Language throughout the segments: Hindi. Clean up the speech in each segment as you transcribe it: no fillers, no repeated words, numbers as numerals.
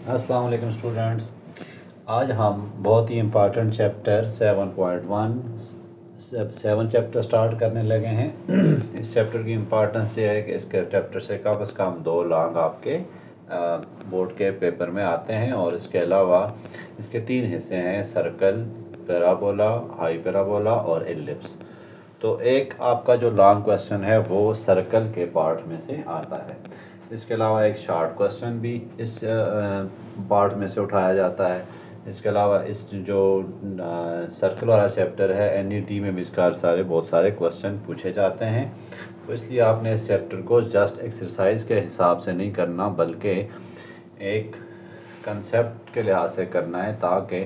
अस्सलाम वालेकुम स्टूडेंट्स। आज हम बहुत ही इम्पॉर्टेंट चैप्टर 7.1 7 चैप्टर स्टार्ट करने लगे हैं। इस चैप्टर की इम्पॉर्टेंस ये है कि इसके चैप्टर से कम से कम 2 लॉन्ग आपके बोर्ड के पेपर में आते हैं, और इसके अलावा इसके 3 हिस्से हैं: सर्कल, पैराबोला, हाई पैराबोला और एलिप्स। तो एक आपका जो लॉन्ग क्वेश्चन है वो सर्कल के पार्ट में से आता है। इसके अलावा एक शॉर्ट क्वेश्चन भी इस पार्ट में से उठाया जाता है। इसके अलावा इस जो सर्कल वाला चैप्टर है एनईटी में भी इसका बहुत सारे क्वेश्चन पूछे जाते हैं। तो इसलिए आपने इस चैप्टर को जस्ट एक्सरसाइज के हिसाब से नहीं करना, बल्कि एक कंसेप्ट के लिहाज से करना है, ताकि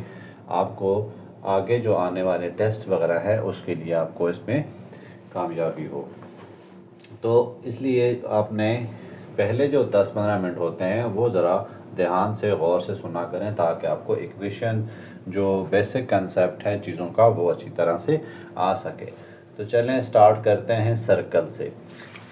आपको आगे जो आने वाले टेस्ट वगैरह है उसके लिए आपको इसमें कामयाबी हो। तो इसलिए आपने पहले जो 10-15 मिनट होते हैं वो ज़रा ध्यान से गौर से सुना करें, ताकि आपको इक्वेशन जो बेसिक कंसेप्ट है चीज़ों का वो अच्छी तरह से आ सके। तो चलें स्टार्ट करते हैं सर्कल से।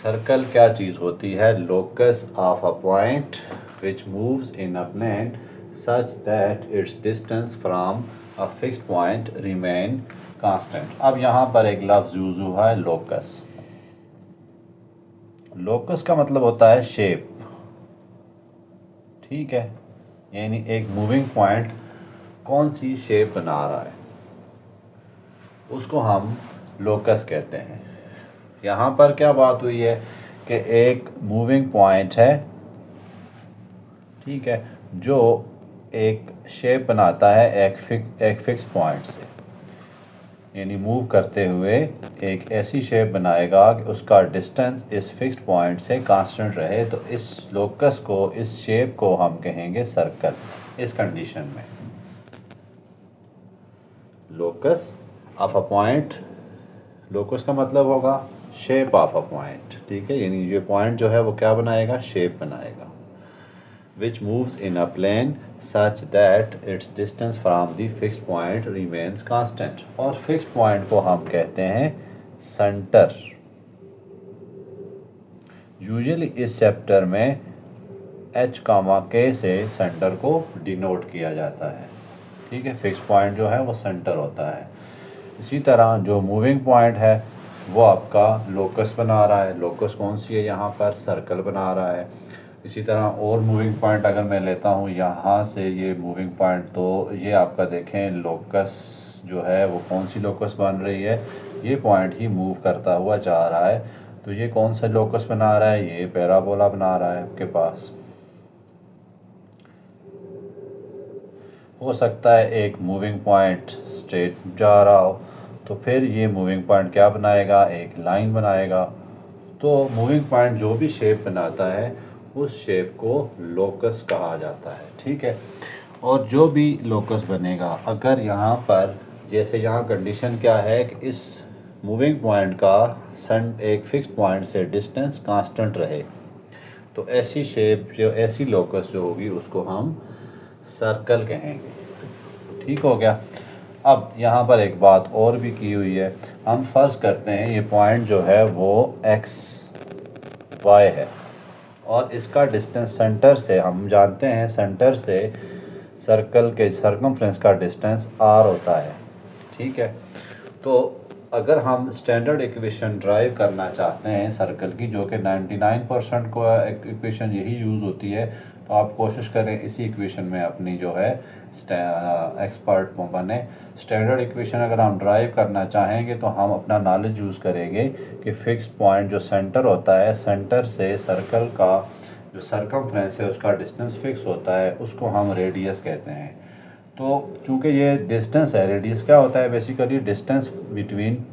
सर्कल क्या चीज़ होती है? Locus of a point which moves in a plane such that its distance from a fixed point remain constant. अब यहाँ पर एक लफ्ज़ यूज़ हुआ है लोकस। लोकस का मतलब होता है शेप, ठीक है, यानी एक मूविंग पॉइंट कौन सी शेप बना रहा है उसको हम लोकस कहते हैं। यहाँ पर क्या बात हुई है कि एक मूविंग पॉइंट है, ठीक है, जो एक शेप बनाता है एक फिक्स पॉइंट से, यानी मूव करते हुए एक ऐसी शेप बनाएगा कि उसका डिस्टेंस इस फिक्स्ड पॉइंट से कांस्टेंट रहे। तो इस लोकस को, इस शेप को हम कहेंगे सर्कल। इस कंडीशन में locus of a point, locus का मतलब होगा शेप ऑफ अ पॉइंट, ठीक है, यानी ये पॉइंट जो है वो क्या बनाएगा? शेप बनाएगा। which moves in a plane such that its distance from the fixed point remains constant। और fixed point को हम कहते हैं सेंटर। यूजुअली इस चैप्टर में h, k से सेंटर को डिनोट किया जाता है, ठीक है। फिक्स पॉइंट जो है वो सेंटर होता है। इसी तरह जो मूविंग पॉइंट है वो आपका लोकस बना रहा है। लोकस कौन सी है? यहाँ पर सर्कल बना रहा है। इसी तरह और मूविंग पॉइंट अगर मैं लेता हूँ यहाँ से, ये मूविंग पॉइंट, तो ये आपका देखें लोकस जो है वो कौन सी लोकस बन रही है? ये पॉइंट ही मूव करता हुआ जा रहा है। तो ये कौन सा लोकस बना रहा है? ये पैराबोला बना रहा है आपके पास। हो सकता है एक मूविंग पॉइंट स्ट्रेट जा रहा हो, तो फिर ये मूविंग पॉइंट क्या बनाएगा? एक लाइन बनाएगा। तो मूविंग पॉइंट जो भी शेप बनाता है उस शेप को लोकस कहा जाता है, ठीक है। और जो भी लोकस बनेगा, अगर यहाँ पर जैसे यहाँ कंडीशन क्या है कि इस मूविंग पॉइंट का एक फिक्स पॉइंट से डिस्टेंस कांस्टेंट रहे, तो ऐसी शेप जो ऐसी लोकस जो होगी उसको हम सर्कल कहेंगे, ठीक हो गया। अब यहाँ पर एक बात और भी की हुई है। हम फर्ज करते हैं ये पॉइंट जो है वो एक्स वाई है, और इसका डिस्टेंस सेंटर से, हम जानते हैं सेंटर से सर्कल के सर्कमफ्रेंस का डिस्टेंस आर होता है, ठीक है। तो अगर हम स्टैंडर्ड इक्वेशन ड्राइव करना चाहते हैं सर्कल की, जो कि 99% को इक्वेशन यही यूज़ होती है, तो आप कोशिश करें इसी इक्वेशन में अपनी जो है एक्सपर्ट बने। स्टैंडर्ड इक्वेशन अगर हम ड्राइव करना चाहेंगे तो हम अपना नॉलेज यूज़ करेंगे कि फिक्स पॉइंट जो सेंटर होता है, सेंटर से सर्कल का जो सर्कमफ्रेंस है उसका डिस्टेंस फिक्स होता है, उसको हम रेडियस कहते हैं। तो चूँकि ये डिस्टेंस है, रेडियस क्या होता है? Basically distance between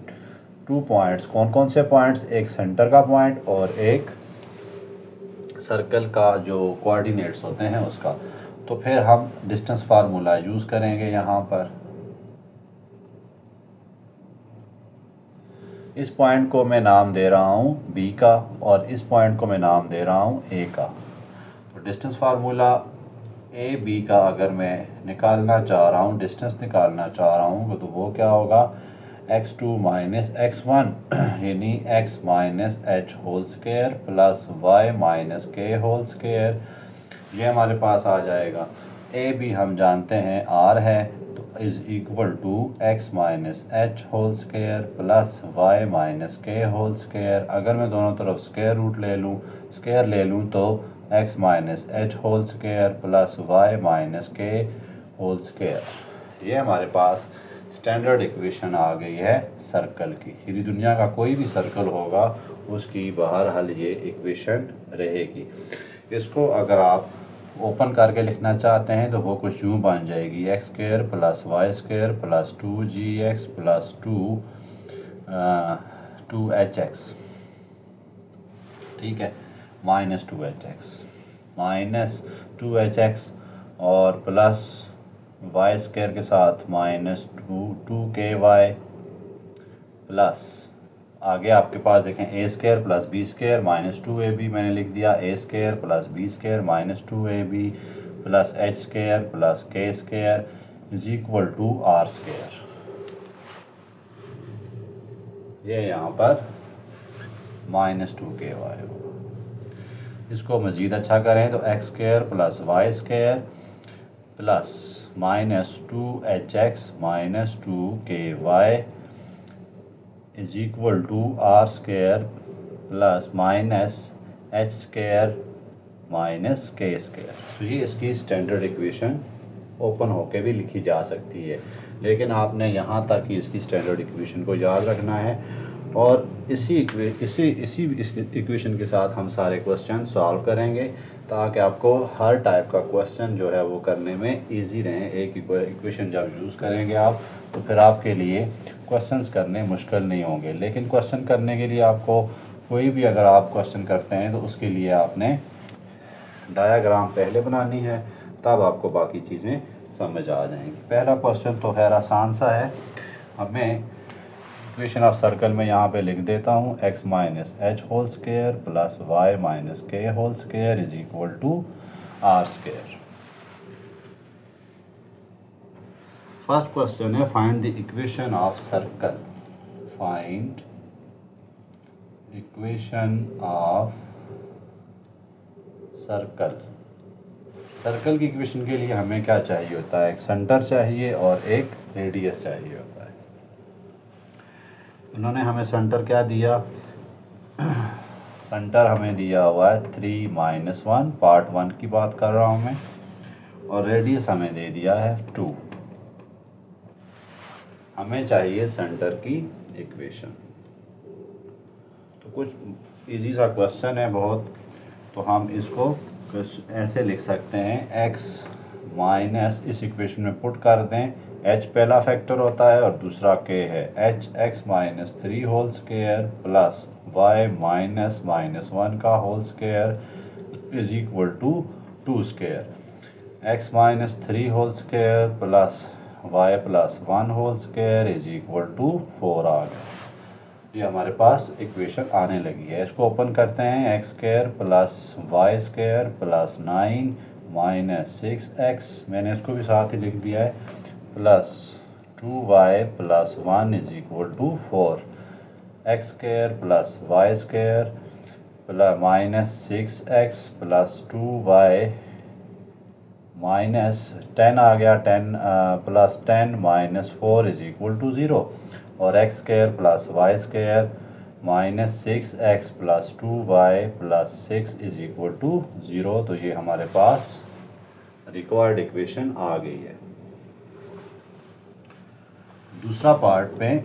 two points. कौन कौन से पॉइंट्स? एक सेंटर का पॉइंट और एक सर्कल का जो कोऑर्डिनेट्स होते हैं उसका। तो फिर हम डिस्टेंस फार्मूला यूज़ करेंगे यहाँ पर। इस पॉइंट को मैं नाम दे रहा हूँ बी का, और इस पॉइंट को मैं नाम दे रहा हूँ ए का। तो डिस्टेंस फार्मूला ए बी का अगर मैं निकालना चाह रहा हूँ, डिस्टेंस निकालना चाह रहा हूँ, तो वो क्या होगा? x2 माइनस x1 यानी x minus H whole square plus y minus के होल स्क्वायर, ये हमारे पास आ जाएगा। ए बी हम जानते हैं आर है, तो is equal to X minus H whole square plus Y minus के होल स्क्वायर। अगर मैं दोनों तरफ स्क्वायर ले लूँ तो X minus H whole square plus Y minus के होल स्क्वायर। ये हमारे पास स्टैंडर्ड इक्वेशन आ गई है सर्कल की। यदि दुनिया का कोई भी सर्कल होगा उसकी बहरहाल ये इक्वेशन रहेगी। इसको अगर आप ओपन करके लिखना चाहते हैं तो वो कुछ यूँ बन जाएगी, X square plus Y square plus 2gx प्लस 2h(x), ठीक है, -2h(x) और प्लस वाई स्क्वायर के साथ -2ky प्लस आगे आपके पास देखें a square plus B square -2ab मैंने लिख दिया, a square plus B square -2ab plus H square plus के square is equal to are square. ये यहाँ पर -2ky होगा। इसको मज़ीद अच्छा करें तो x square plus Y square plus -2hx -2ky is equal to are square plus -h square minus K square. तो ये इसकी स्टैंडर्ड इक्वेशन ओपन होके भी लिखी जा सकती है, लेकिन आपने यहाँ तक ही इसकी स्टैंडर्ड इक्वेशन को याद रखना है और इसी इक्वेशन के साथ हम सारे क्वेश्चन सॉल्व करेंगे ताकि आपको हर टाइप का क्वेश्चन जो है वो करने में इजी रहे। एक इक्वेशन जब यूज़ करेंगे आप तो फिर आपके लिए क्वेश्चंस करने मुश्किल नहीं होंगे। लेकिन क्वेश्चन करने के लिए आपको कोई भी अगर आप क्वेश्चन करते हैं तो उसके लिए आपने डायाग्राम पहले बनानी है, तब आपको बाकी चीज़ें समझ आ जाएंगी। पहला क्वेश्चन तो खैर आसान सा है। हमें इक्वेशन ऑफ सर्कल में यहाँ पे लिख देता हूँ x minus H whole square plus Y minus के whole square is equal to are square. First question है find the equation of circle. Find equation of circle. Circle की इक्वेशन के लिए हमें क्या चाहिए होता है, एक सेंटर चाहिए और एक रेडियस चाहिए होता है। इन्होंने हमें सेंटर क्या दिया, सेंटर हमें दिया हुआ है 3-1, पार्ट 1 की बात कर रहा हूँ मैं, और रेडियस हमें दे दिया है 2। हमें चाहिए सेंटर की इक्वेशन। तो कुछ इजी सा क्वेश्चन है बहुत, तो हम इसको ऐसे लिख सकते हैं x माइनस इस इक्वेशन में पुट कर दें, h पहला फैक्टर होता है और दूसरा k है, h x minus 3 whole square plus y minus -1 का whole square is equal to 2 square. x minus 3 whole square plus y plus 1 whole square is equal to 4 आ गया। ये हमारे पास इक्वेशन आने लगी है। इसको ओपन करते हैं, x square plus Y square plus 9 minus 6x, मैंने इसको भी साथ ही लिख दिया है, plus 2y plus 1 is equal to 4। X square plus Y square plus minus 6x plus 2y minus 10 आ गया, 10 plus 10 minus 4 is equal to 0, और x square plus Y square minus 6x plus 2y plus 6 is equal to 0। तो ये हमारे पास रिक्वायर्ड इक्वेशन आ गई है। दूसरा पार्ट पे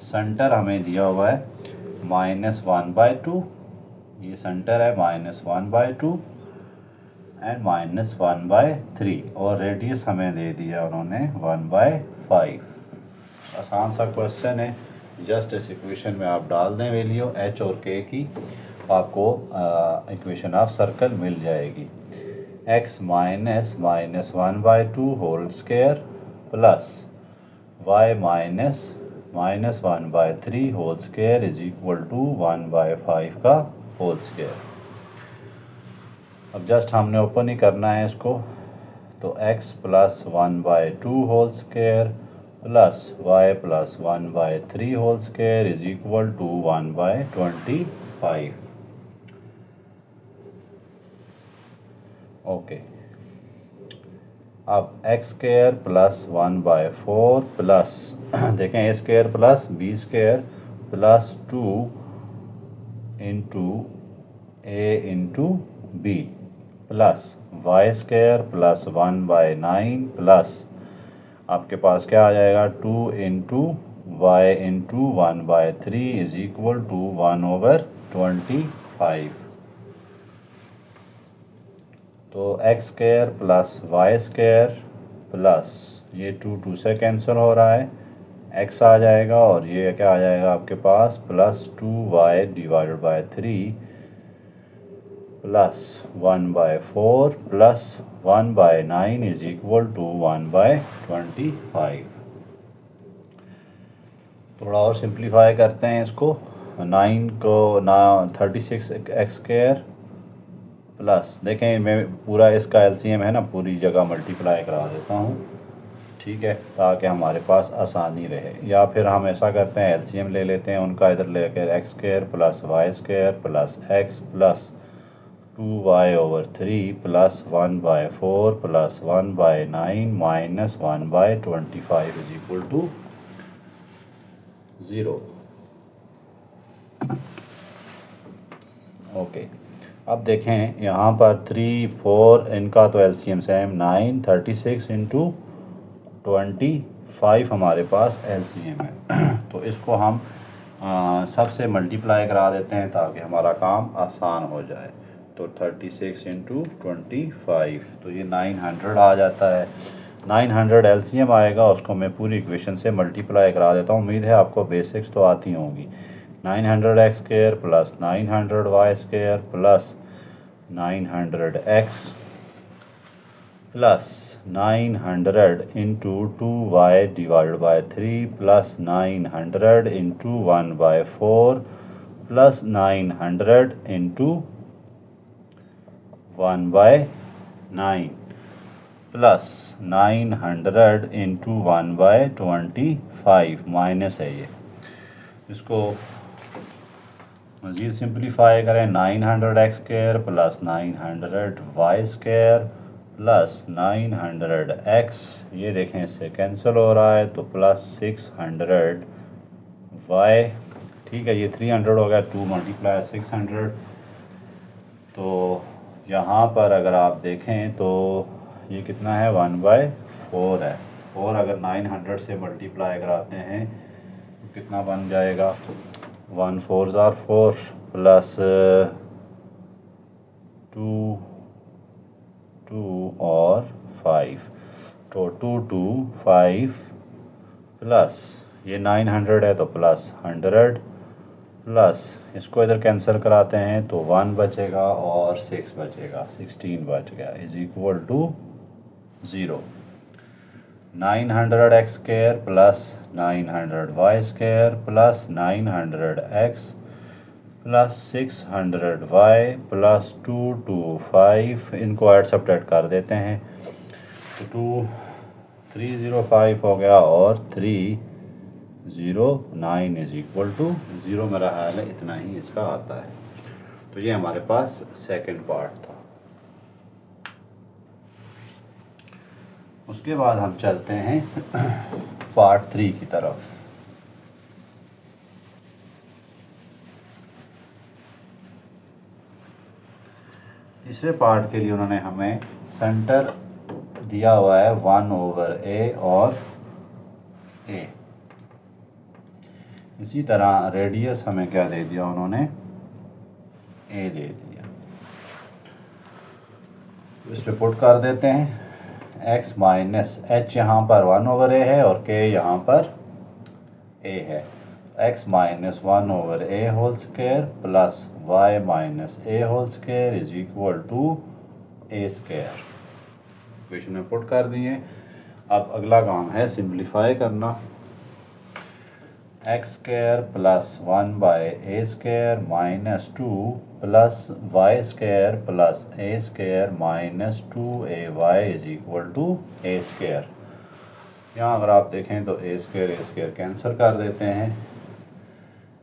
सेंटर हमें दिया हुआ है -1/2, ये सेंटर है -1/2 एंड -1/3, और रेडियस हमें दे दिया उन्होंने 1/5। आसान सा क्वेश्चन है, जस्ट इस इक्वेशन में आप डाल दें वैल्यू h और k की, आपको इक्वेशन ऑफ सर्कल मिल जाएगी। x minus -1/2 whole square plus y minus -1/3 whole square is equal to 1/5 का होल स्क्वायर। अब जस्ट हमने ओपन ही करना है इसको, तो x plus 1/2 whole square plus y plus 1/3 whole square is equal to 1/25। Okay, अब एक्स स्क्वायर प्लस 1/4 प्लस देखें a square plus B square plus 2 into a into b plus Y square plus 1/9 plus आपके पास क्या आ जाएगा 2 into y into 1/3 is equal to 1/25। तो x square plus Y square plus ये 2 से कैंसिल हो रहा है, एक्स आ जाएगा और ये क्या आ जाएगा आपके पास plus 2y divided by 3 plus 1/4 plus 1/9 is equal to 1/25। थोड़ा और सिंप्लीफाई करते हैं इसको, 9 को ना 36 एक्स स्क्वायर प्लस देखें मैं पूरा इसका एलसीएम है ना पूरी जगह मल्टीप्लाई करा देता हूँ, ठीक है, ताकि हमारे पास आसानी रहे। या फिर हम ऐसा करते हैं एलसीएम ले लेते हैं उनका, इधर लेकर x square plus Y square plus x plus 2y/3 plus 1/4 plus 1/9 minus 1/25 is equal to 0। Okay, अब देखें यहाँ पर 3 4 इनका तो एलसीएम सेम 9 36 इंटू 25 हमारे पास एलसीएम है तो इसको हम सबसे मल्टीप्लाई करा देते हैं ताकि हमारा काम आसान हो जाए। तो 36 इंटू 25 तो ये 900 आ जाता है। 900 एलसीएम आएगा, उसको मैं पूरी इक्वेशन से मल्टीप्लाई करा देता हूँ। उम्मीद है आपको बेसिक्स तो आती होंगी। 900 x square plus 900 y square plus 900 x plus 900 into 2y divided by 3 plus 900 into 1/4 plus 900 into 1/9 plus 900 into 1/25 minus है ये। इसको मज़ीद सिंप्लीफाई करें, 900 x square plus 900 y square plus 900 x, ये देखें इससे कैंसिल हो रहा है तो प्लस 600 वाई, ठीक है, ये 300 हो गया, 2 मल्टीप्लाई 600। तो यहाँ पर अगर आप देखें तो ये कितना है 1/4 है। 4 अगर 900 से मल्टीप्लाई कराते हैं तो कितना बन जाएगा 1 4 4 प्लस 2 और 5 तो 2 2 5 प्लस ये 900 है तो प्लस 100 प्लस इसको इधर कैंसिल कराते हैं तो 1 बचेगा और 6 बचेगा, 16 बच गया is equal to 0। 900 x square plus 900 y square plus 900 x plus 600 y plus 225, इनको ऐड सब्ट्रैक्ट कर देते हैं तो 2305 हो गया और 309 इज इक्वल टू 0। मेरा ख्याल है इतना ही इसका आता है। तो ये हमारे पास सेकंड पार्ट था। उसके बाद हम चलते हैं पार्ट 3 की तरफ। तीसरे पार्ट के लिए उन्होंने हमें सेंटर दिया हुआ है 1/a और a। इसी तरह रेडियस हमें क्या दे दिया उन्होंने, a दे दिया। इस पे पुट कर देते हैं x माइनस h, यहाँ पर 1/a है और k यहाँ पर a है। x minus 1/a whole square plus y minus a whole square is equal to a square. Equation में पुट कर दिए। अब अगला काम है सिंप्लीफाई करना। X square plus 1/a square minus 2 plus Y square plus a square minus 2ay is equal to a square. यहाँ अगर आप देखें तो a स्क्वायर कैंसिल कर देते हैं,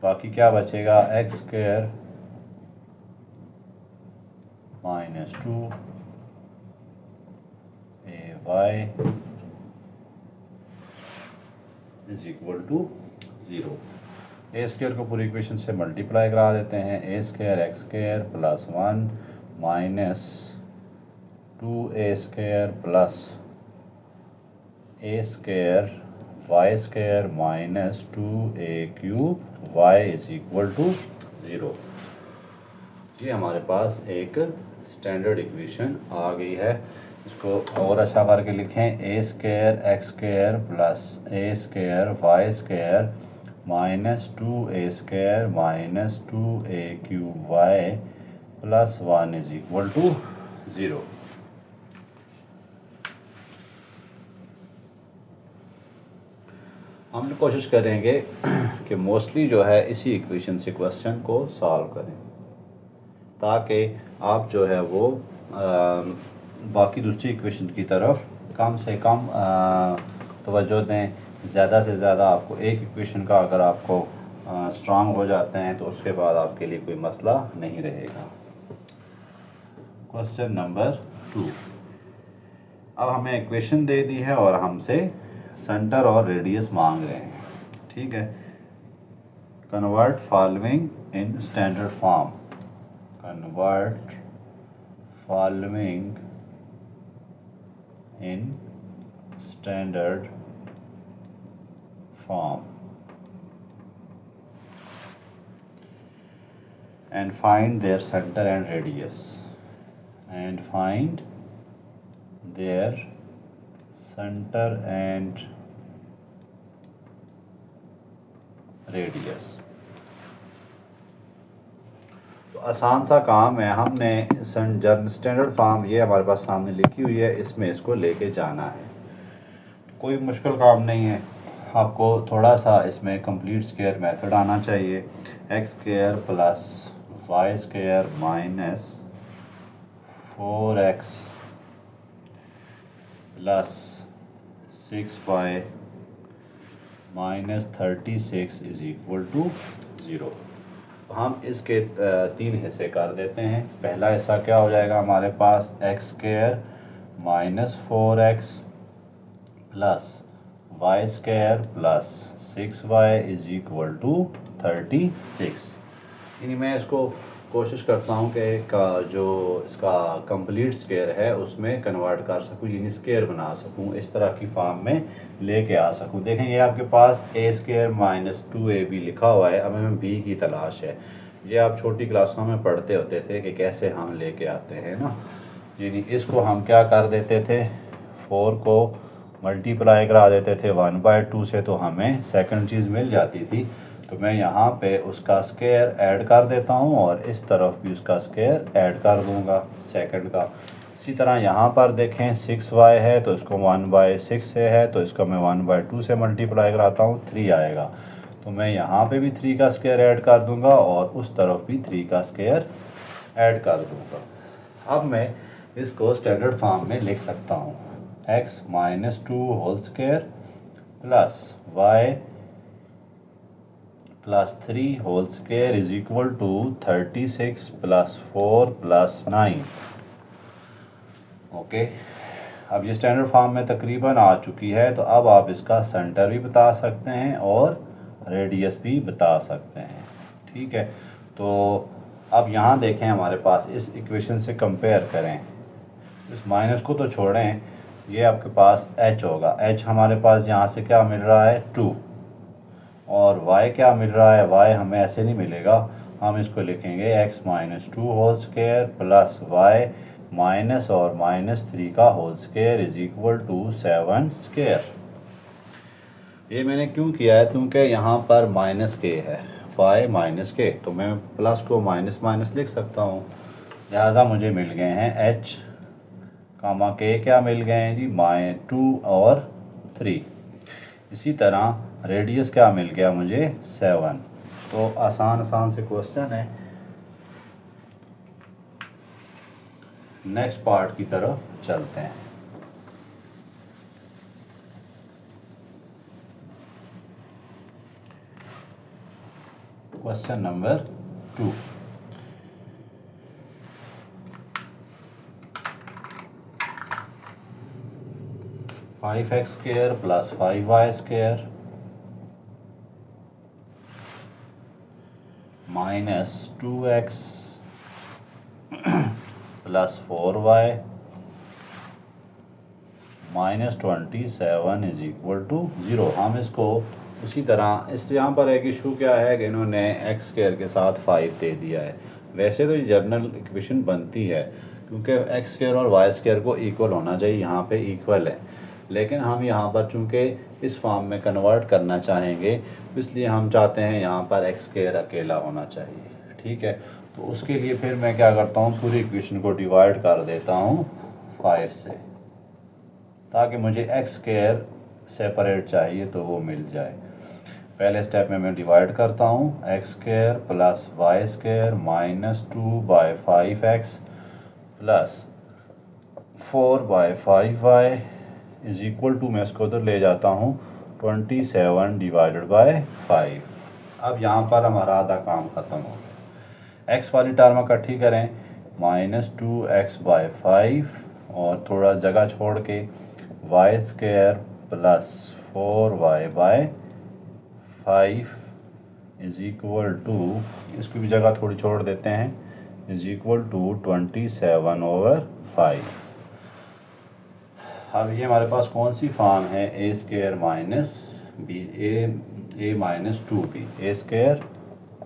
बाकी क्या बचेगा x square minus 2 y is equal to 0। A square को पूरी इक्वेशन से मल्टीप्लाई करा देते हैं। A square x square plus 1 minus 2a square plus a square y square minus 2a cube y is equal to 0। ये हमारे पास एक स्टैंडर्ड इक्वेशन आ गई है। इसको और अच्छा करके लिखें, a square x square plus a square y square minus 2a square minus 2a cube y plus 1 is equal to 0। हम कोशिश करेंगे कि मोस्टली जो है इसी इक्वेशन से क्वेश्चन को सॉल्व करें, ताकि आप जो है वो बाकी दूसरी इक्वेशन की तरफ कम से कम तवज्जो दें। ज़्यादा से ज़्यादा आपको एक इक्वेशन का अगर आपको स्ट्रांग हो जाते हैं तो उसके बाद आपके लिए कोई मसला नहीं रहेगा। Question number 2। अब हमें इक्वेशन दे दी है और हमसे सेंटर और रेडियस मांग रहे हैं। ठीक है, convert following in standard form. Convert following in standard form and find their center and radius and find their center and radius। तो आसान सा काम है। हमने स्टैंडर्ड फॉर्म ये हमारे पास सामने लिखी हुई है, इसमें इसको लेके जाना है। कोई मुश्किल काम नहीं है। आपको थोड़ा सा इसमें कंप्लीट स्क्वायर मेथड आना चाहिए। X square plus Y square minus 4x plus 6y minus 36 is equal to 0। हम इसके 3 हिस्से कर देते हैं। पहला हिस्सा क्या हो जाएगा हमारे पास, x square minus 4x plus Y square plus 6y is equal to 36। यानी मैं इसको कोशिश करता हूँ कि जो इसका कंप्लीट स्क्वायर है उसमें कन्वर्ट कर सकूँ, यानी स्क्वायर बना सकूँ, इस तरह की फॉर्म में लेके आ सकूँ। देखें ये आपके पास ए स्क्वायर माइनस 2ab लिखा हुआ है। अब हमें b की तलाश है। ये आप छोटी क्लासों में पढ़ते होते थे कि कैसे हम लेके आते हैं ना। यानी इसको हम क्या कर देते थे, 4 को मल्टीप्लाई करा देते थे 1/2 से, तो हमें सेकंड चीज़ मिल जाती थी। तो मैं यहाँ पे उसका स्क्वायर ऐड कर देता हूँ और इस तरफ भी उसका स्क्वायर ऐड कर दूँगा सेकंड का। इसी तरह यहाँ पर देखें 6y है तो इसको 1/6 से है, तो इसको मैं 1/2 से मल्टीप्लाई कराता हूँ, 3 आएगा। तो मैं यहाँ पे भी 3 का स्क्वायर ऐड कर दूँगा और उस तरफ भी 3 का स्क्वायर ऐड कर दूँगा। अब मैं इसको स्टैंडर्ड फॉर्म में लिख सकता हूँ, x minus 2 whole square plus y plus 3 whole square is equal to 36 plus 4 plus 9। Okay, अब ये स्टैंडर्ड फॉर्म में तकरीबन आ चुकी है। तो अब आप इसका सेंटर भी बता सकते हैं और रेडियस भी बता सकते हैं। ठीक है, तो अब यहाँ देखें हमारे पास इस इक्वेशन से कंपेयर करें, इस माइनस को तो छोड़ें, ये आपके पास h होगा। h हमारे पास यहाँ से क्या मिल रहा है 2, और y क्या मिल रहा है, y हमें ऐसे नहीं मिलेगा। हम इसको लिखेंगे x minus 2 whole square plus y minus और माइनस 3 का whole square is equal to 7 square. ये मैंने क्यों किया है, क्योंकि यहाँ पर माइनस के है, y माइनस के, तो मैं प्लस को माइनस माइनस लिख सकता हूँ। लिहाजा मुझे मिल गए हैं h कामा के क्या मिल गए हैं जी, 2 और 3। इसी तरह रेडियस क्या मिल गया मुझे, 7। तो आसान आसान से क्वेश्चन है। नेक्स्ट पार्ट की तरफ चलते हैं। Question number 2। 5x square plus 5y square minus 2x plus 4y minus 27 is equal to 0। हम इसको उसी तरह इस यहाँ पर एक इशू क्या है कि इन्होंने एक्स स्क्वायर के साथ 5 दे दिया है। वैसे तो ये जनरल इक्वेशन बनती है क्योंकि एक्स स्क्वायर और वाई स्क्वायर को इक्वल होना चाहिए, यहाँ पे इक्वल है, लेकिन हम यहाँ पर चूँकि इस फॉर्म में कन्वर्ट करना चाहेंगे इसलिए हम चाहते हैं यहाँ पर एक्स स्क्वायर अकेला होना चाहिए। ठीक है, तो उसके लिए फिर मैं क्या करता हूँ, पूरी इक्वेशन को डिवाइड कर देता हूँ 5 से, ताकि मुझे एक्स स्क्वायर सेपरेट चाहिए तो वो मिल जाए। पहले स्टेप में मैं डिवाइड करता हूँ, x square plus Y square minus 2/5x plus 4/5y is equal to, मैं इसको उधर ले जाता हूँ 27 डिवाइडेड बाय 5। अब यहाँ पर हमारा आधा काम ख़त्म हो गया। एक्स वाली टर्म इकट्ठी करें, -2x/5 और थोड़ा जगह छोड़ के y square plus 4y/5 is equal to, इसकी भी जगह थोड़ी छोड़ देते हैं, इज इक्वल टू 27/5। अब ये हमारे पास कौन सी फॉर्म है, a square minus B A minus 2b, A square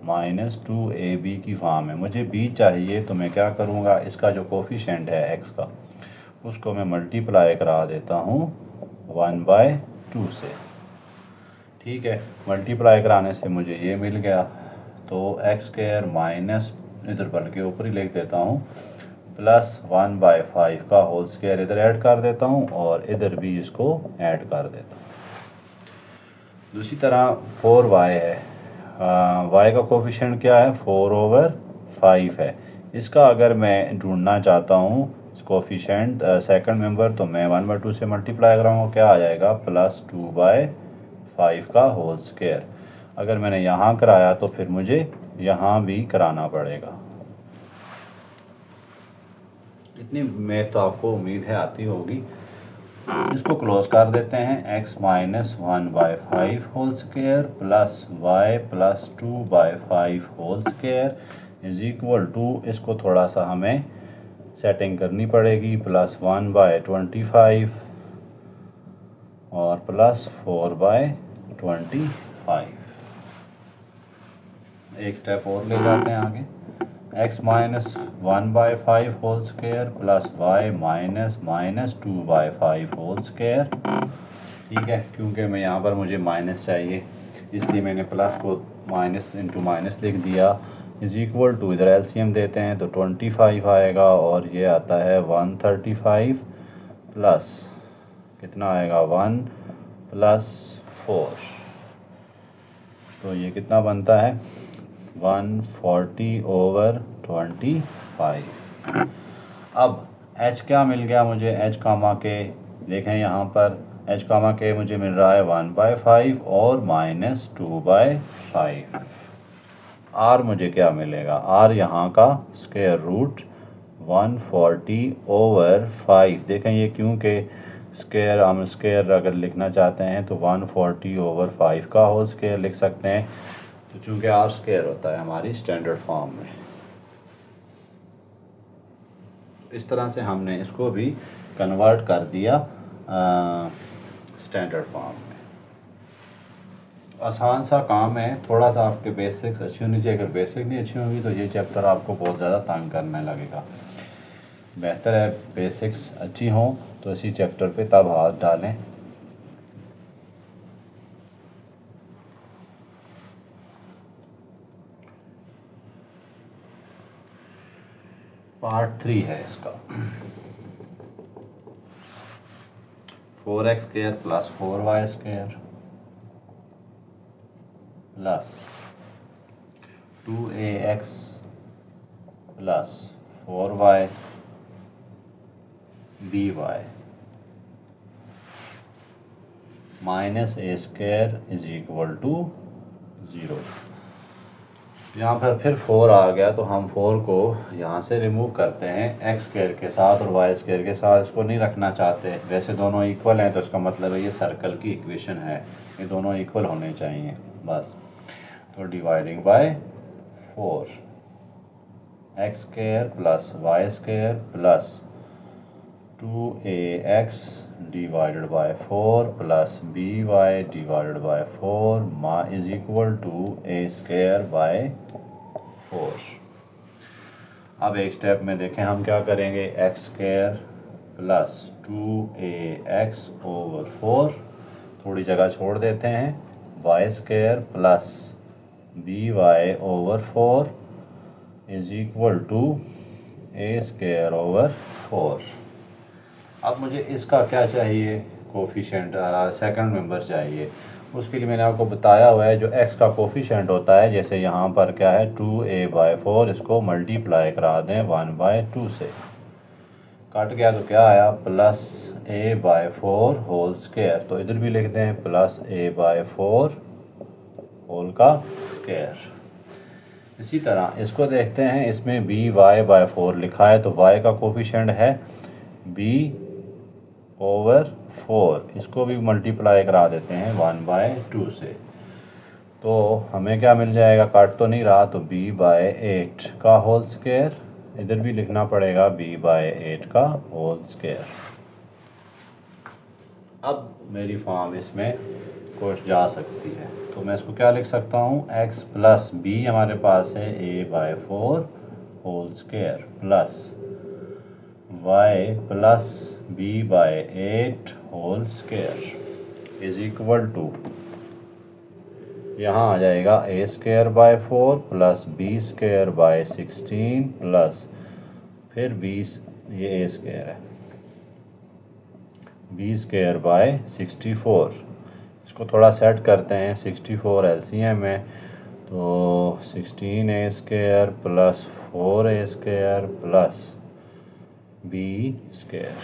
minus 2ab की फॉर्म है। मुझे b चाहिए तो मैं क्या करूँगा, इसका जो कोफिशेंट है x का उसको मैं मल्टीप्लाई करा देता हूँ 1/2 से। ठीक है, मल्टीप्लाई कराने से मुझे ये मिल गया, तो एक्स स्क्वायर माइनस, इधर बल्कि ऊपर ही लिख देता हूँ, प्लस 1/5 का होल स्क्वायर इधर ऐड कर देता हूँ और इधर भी इसको ऐड कर देता हूँ। दूसरी तरह 4y है, y का कोफिशिएंट क्या है, 4/5 है। इसका अगर मैं ढूंढना चाहता हूँ कोफिशिएंट सेकंड मेंबर, तो मैं 1/2 से मल्टीप्लाई कराऊँगा, क्या आ जाएगा, प्लस 2/5 का होल स्क्वायर। अगर मैंने यहाँ कराया तो फिर मुझे यहाँ भी कराना पड़ेगा। इतनी में तो आपको उम्मीद है आती होगी। इसको क्लोज कर देते हैं, x minus 1/5 whole square plus y plus 2/5 whole square is equal to, इसको थोड़ा सा हमें सेटिंग करनी पड़ेगी, प्लस 1/25 और प्लस 4/25। एक स्टेप और ले जाते हैं आगे, x minus 1/5 whole square plus y minus 2/5 whole square. ठीक है, क्योंकि मैं यहाँ पर मुझे माइनस चाहिए इसलिए मैंने प्लस को माइनस इंटू माइनस लिख दिया, इज इक्वल टू, इधर एलसीएम देते हैं तो 25 आएगा और ये आता है 135 प्लस कितना आएगा, 1 प्लस 4, तो ये कितना बनता है, 140/25। अब h क्या मिल गया मुझे, h कामा के, देखें यहाँ पर h कामा के मुझे मिल रहा है 1/5 और माइनस 2/5। r मुझे क्या मिलेगा, r यहाँ का स्क्वायर रूट 140/5। देखें ये क्योंकि स्क्वायर, हम स्क्वायर अगर लिखना चाहते हैं तो 140/5 का होल स्क्वायर लिख सकते हैं, तो चूँकि r स्क्वायर होता है हमारी स्टैंडर्ड फॉर्म में। इस तरह से हमने इसको भी कन्वर्ट कर दिया स्टैंडर्ड फॉर्म में। आसान सा काम है, थोड़ा सा आपके बेसिक्स अच्छी होनी चाहिए। अगर बेसिक नहीं अच्छी होगी तो ये चैप्टर आपको बहुत ज़्यादा तंग करने लगेगा। बेहतर है बेसिक्स अच्छी हों तो इसी चैप्टर पे तब हाथ डालें। पार्ट 3 है इसका, 4x square plus 4y square plus 2ax plus 4y by minus a square is equal to 0। यहाँ पर फिर 4 आ गया, तो हम 4 को यहाँ से रिमूव करते हैं एक्स स्क्वायर के साथ और वाई स्क्वायर के साथ। इसको नहीं रखना चाहते, वैसे दोनों इक्वल हैं तो इसका मतलब है ये सर्कल की इक्वेशन है, ये दोनों इक्वल होने चाहिए बस। तो dividing by 4 x square plus Y square plus 2ax divided by 4 plus by divided by 4 is equal to a square by 4। अब एक स्टेप में देखें हम क्या करेंगे, x square plus 2ax over 4, थोड़ी जगह छोड़ देते हैं, y square plus by over 4 is equal to a square over 4। अब मुझे इसका क्या चाहिए, कोफिशिएंट, सेकंड मेंबर चाहिए। उसके लिए मैंने आपको बताया हुआ है जो x का कोफिशिएंट होता है, जैसे यहाँ पर क्या है 2a/4, इसको मल्टीप्लाई करा दें 1/2 से, कट गया तो क्या आया प्लस a/4 होल स्क्वायर, तो इधर भी लिख दें प्लस a/4 होल का स्क्वायर। इसी तरह इसको देखते हैं, इसमें by/4 लिखा है तो y का कोफिशिएंट है b ओवर 4, इसको भी मल्टीप्लाई करा देते हैं 1/2 से, तो हमें क्या मिल जाएगा, काट तो नहीं रहा, तो b/8 का होल स्क्वायर, इधर भी लिखना पड़ेगा b/8 का होल स्क्वायर। अब मेरी फॉर्म इसमें कुछ जा सकती है, तो मैं इसको क्या लिख सकता हूँ, x प्लस b हमारे पास है a/4 whole square plus y plus b/8 whole square is equal to, यहाँ आ जाएगा a square by 4 plus b square by 16 plus फिर ये a स्क्वायर है, b स्क्वायर बाय 64। इसको थोड़ा सेट करते हैं, 64 एलसीएम है, तो 16a square plus 4a square plus b square.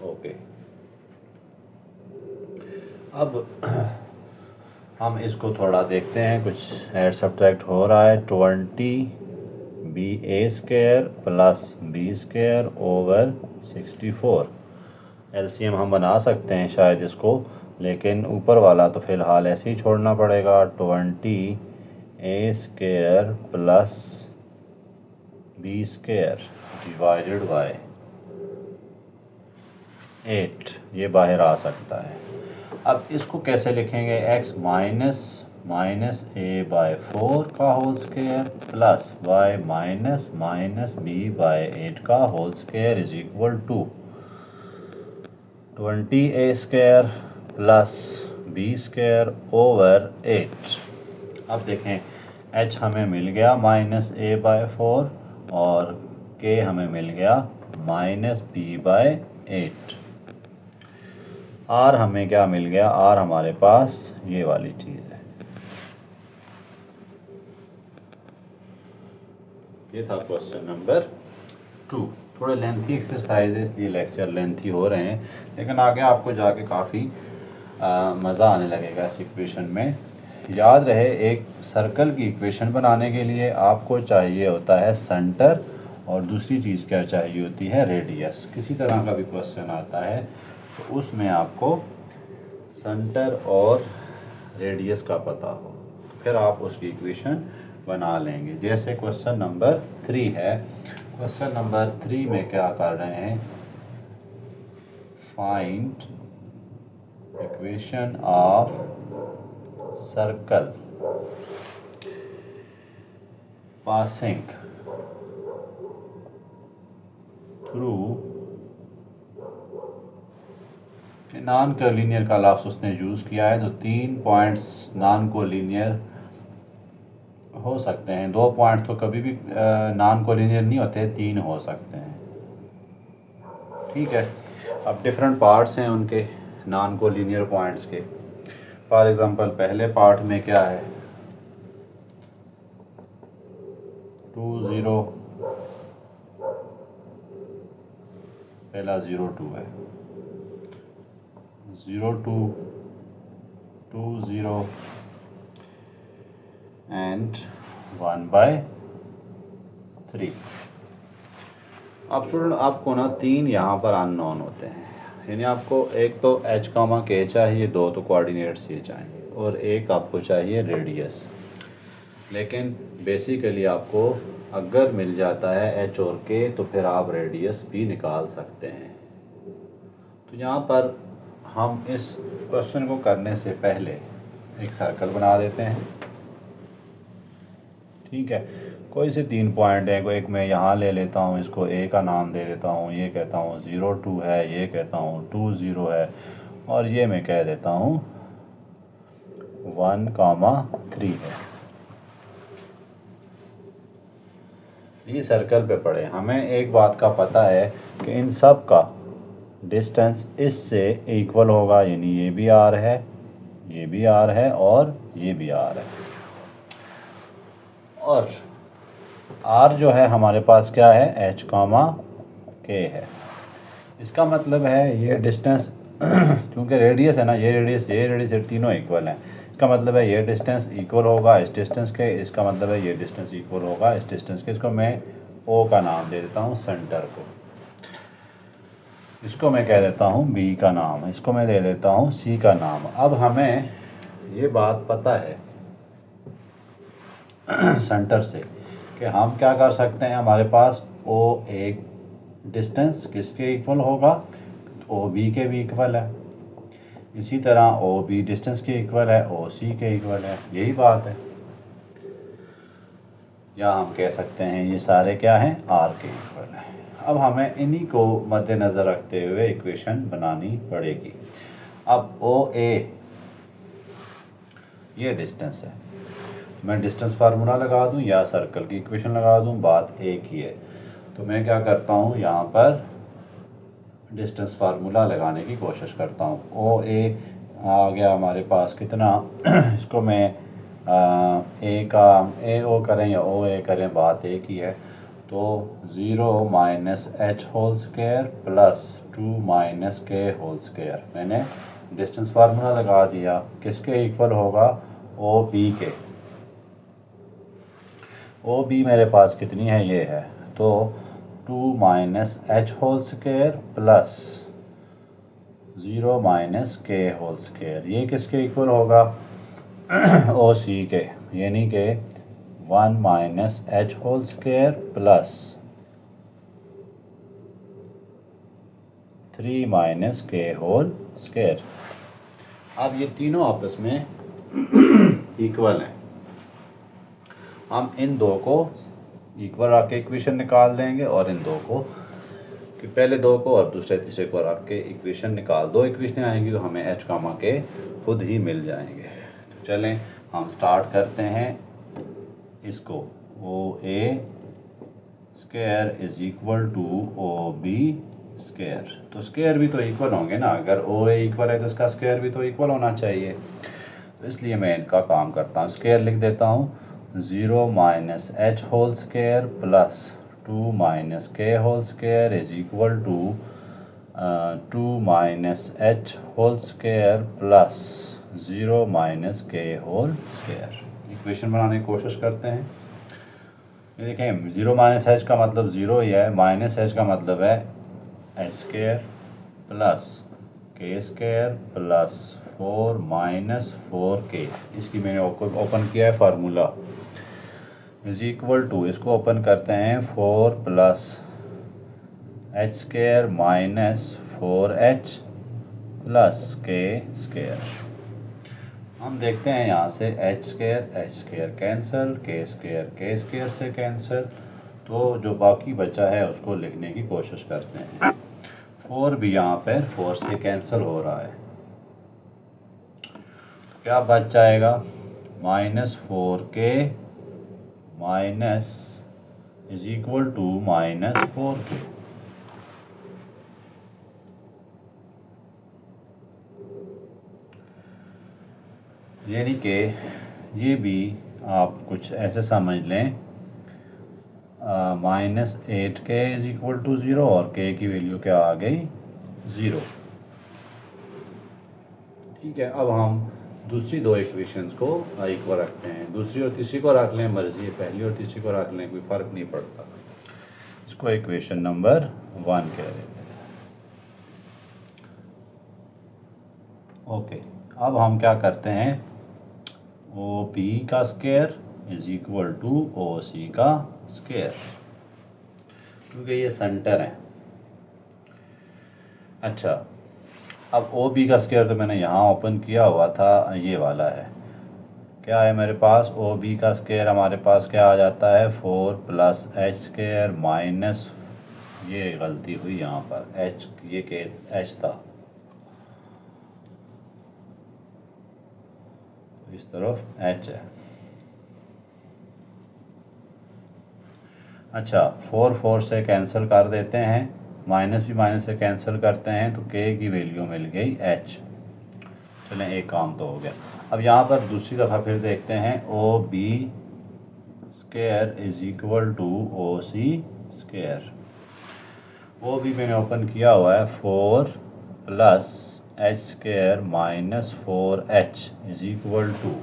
Okay, अब हम इसको थोड़ा देखते हैं, कुछ ऐड सब्ट्रैक्ट हो रहा है। 20ba square plus b square over 64, LCM हम बना सकते हैं शायद इसको, लेकिन ऊपर वाला तो फ़िलहाल ऐसे ही छोड़ना पड़ेगा। 20a square plus b square divided by 8, ये बाहर आ सकता है। अब इसको कैसे लिखेंगे, x माइनस a/4 का whole square plus y minus b/8 का whole square is equal to 20a square plus b square over 8। अब देखें h हमें मिल गया माइनस a/4 और k हमें मिल गया माइनस b/8। r हमें क्या मिल गया, r हमारे पास ये वाली चीज़ है। ये था क्वेश्चन नंबर 2। थोड़े लेंथी एक्सरसाइज है इसलिए लेक्चर लेंथी हो रहे हैं, लेकिन आगे आपको जाके काफ़ी मज़ा आने लगेगा इस इक्वेशन में। याद रहे, एक सर्कल की इक्वेशन बनाने के लिए आपको चाहिए होता है सेंटर, और दूसरी चीज़ क्या चाहिए होती है, रेडियस। किसी तरह का भी क्वेश्चन आता है तो उसमें आपको सेंटर और रेडियस का पता हो, फिर आप उसकी इक्वेशन बना लेंगे। जैसे क्वेश्चन नंबर 3 है, क्वेश्चन नंबर 3 में क्या कर रहे हैं, find equation of circle passing through non collinear का लफ्ज़ उसने यूज़ किया है, तो 3 पॉइंट्स नॉन कोलिनियर हो सकते हैं। 2 पॉइंट्स तो कभी भी नॉन कोलिनियर नहीं होते, 3 हो सकते हैं, ठीक है। अब डिफरेंट पार्ट्स हैं उनके नॉन कोलिनियर पॉइंट्स के। फॉर एग्जांपल पहले पार्ट में क्या है, 2 0, पहला 0 2 है, 0 2 2 0 एंड 1/3। अब स्टूडेंट आपको ना 3 यहाँ पर अननोन होते हैं, यानी आपको एक तो h कामा k चाहिए, 2 तो कोऑर्डिनेट्स ये चाहिए, और एक आपको चाहिए रेडियस। लेकिन बेसिकली आपको अगर मिल जाता है h और k तो फिर आप रेडियस भी निकाल सकते हैं। तो यहाँ पर हम इस क्वेश्चन को करने से पहले एक सर्कल बना देते हैं। ठीक है, कोई से 3 पॉइंट हैं, कोई एक मैं यहाँ ले लेता हूँ, इसको a का नाम दे देता हूँ, ये कहता हूँ 0 2 है, ये कहता हूँ 2 0 है, और ये मैं कह देता हूँ 1 3 है। ये सर्कल पे पड़े, हमें एक बात का पता है कि इन सब का डिस्टेंस इससे इक्वल होगा, यानी ये भी r है, ये भी r है, और ये भी r है। और r जो है हमारे पास क्या है, h कामा k है। इसका मतलब है ये डिस्टेंस क्योंकि रेडियस है ना, ये रेडियस तीनों इक्वल हैं, इसका मतलब है ये डिस्टेंस इक्वल होगा इस डिस्टेंस के, इसका मतलब है ये डिस्टेंस इक्वल होगा इस डिस्टेंस के। इसको मैं O का नाम दे देता हूँ, सेंटर को। इसको मैं कह देता हूँ B का नाम, इसको मैं दे देता हूँ C का नाम। अब हमें ये बात पता है सेंटर से कि हम क्या कर सकते हैं, हमारे पास O एक डिस्टेंस किसके इक्वल होगा, OB के भी इक्वल है, इसी तरह OB डिस्टेंस के इक्वल है, OC के इक्वल है, यही बात है। या हम कह सकते हैं ये सारे क्या हैं, R के इक्वल है। अब हमें इन्हीं को मद्देनज़र रखते हुए इक्वेशन बनानी पड़ेगी। अब OA ये डिस्टेंस है, मैं डिस्टेंस फार्मूला लगा दूं या सर्कल की इक्वेशन लगा दूं, बात एक ही है। तो मैं क्या करता हूं, यहाँ पर डिस्टेंस फार्मूला लगाने की कोशिश करता हूं। OA आ गया हमारे पास कितना इसको मैं A का AO करें या OA करें, बात एक ही है। तो 0 minus h whole square plus 2 minus k whole square, मैंने डिस्टेंस फार्मूला लगा दिया, किसके इक्वल होगा, OB के। OB मेरे पास कितनी है, ये है, तो 2 minus h whole square plus 0 minus k whole square, ये किसके इक्वल होगा, OC के, यानी कि 1 minus h whole square plus 3 minus k whole square. अब ये तीनों आपस में इक्वल हैं, हम इन दो को इक्वल रख के इक्वेशन निकाल देंगे, और इन दो को कि पहले दो को और दूसरे तीसरे को रख के इक्वेशन निकाल, दो इक्वेशन आएंगी तो हमें h कामा के खुद ही मिल जाएंगे। तो चलें हम स्टार्ट करते हैं इसको, OA square is equal to OB square. तो स्क्वायर भी तो इक्वल होंगे ना, अगर OA इक्वल है तो इसका स्क्वायर भी तो इक्वल होना चाहिए। तो इसलिए मैं इनका काम करता हूँ, स्क्वायर लिख देता हूँ, 0 minus h whole square plus 2 minus k whole square is equal to 2 minus h whole square plus 0 minus k whole square. Equation बनाने की कोशिश करते हैं। ये देखें, 0 माइनस h का मतलब 0 ही है, माइनस h का मतलब है h square plus k square plus 4 minus 4k। इसकी मैंने ओपन किया है फार्मूला, इज इक्वल टू, इसको ओपन करते हैं, 4 plus h square minus 4h plus k square. हम देखते हैं यहाँ से h square cancel, k square से कैंसिल, तो जो बाकी बचा है उसको लिखने की कोशिश करते हैं। 4 भी यहाँ पर 4 से कैंसिल हो रहा है, तो क्या बच जाएगा, minus 4k minus is equal to minus 4k। यानी कि ये भी आप कुछ ऐसे समझ लें, minus 8k is equal to 0 और k की वैल्यू क्या आ गई, 0। ठीक है, अब हम दूसरी दो इक्वेशंस को इक्वल रखते हैं। दूसरी और तीसरी को रख लें, मर्जी है, पहली और तीसरी को रख लें, कोई फ़र्क नहीं पड़ता। इसको इक्वेशन नंबर 1 कह देते हैं। ओके, अब हम क्या करते हैं, ओ पी का square is equal to O C का स्क्वायर, क्योंकि ये सेंटर है। अच्छा, अब ओ बी का स्क्वायर तो मैंने यहाँ ओपन किया हुआ था, ये वाला है। क्या है मेरे पास, ओ बी का स्क्वायर हमारे पास क्या आ जाता है, 4 प्लस एच स्क्वायर माइनस, ये गलती हुई यहाँ पर, एच ये के एच था, इस तरफ एच है। अच्छा, 4 से कैंसिल कर देते हैं, माइनस भी माइनस से कैंसिल करते हैं, तो के की वैल्यू मिल गई एच। चलें, एक काम तो हो गया। अब यहाँ पर दूसरी दफ़ा फिर देखते हैं, O B square is equal to O C square. वो भी मैंने ओपन किया हुआ है, 4 plus H square minus 4h is equal to,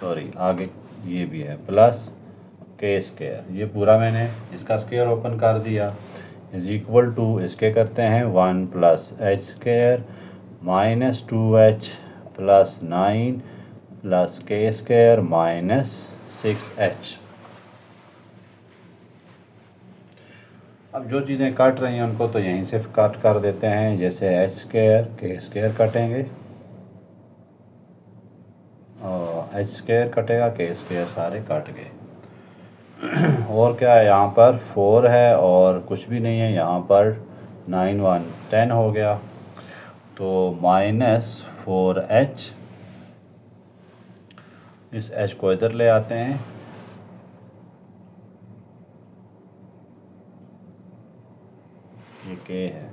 sorry आगे ये भी है, प्लस के स्क्वायर, ये पूरा मैंने इसका स्क्वायर ओपन कर दिया, इज इक्वल टू, इसके करते हैं 1 plus H square minus 2h plus 9 plus के स्क्वायर माइनस 6h। अब जो चीज़ें कट रही हैं उनको तो यहीं से कट कर देते हैं, जैसे एच स्क्वायर के स्क्वायर कटेंगे, और एच स्क्वायर कटेगा, के स्क्वायर सारे कट गए। और क्या है, यहाँ पर 4 है और कुछ भी नहीं है, यहाँ पर 9 1 10 हो गया, तो माइनस 4h, इस h को इधर ले आते हैं, ये के है।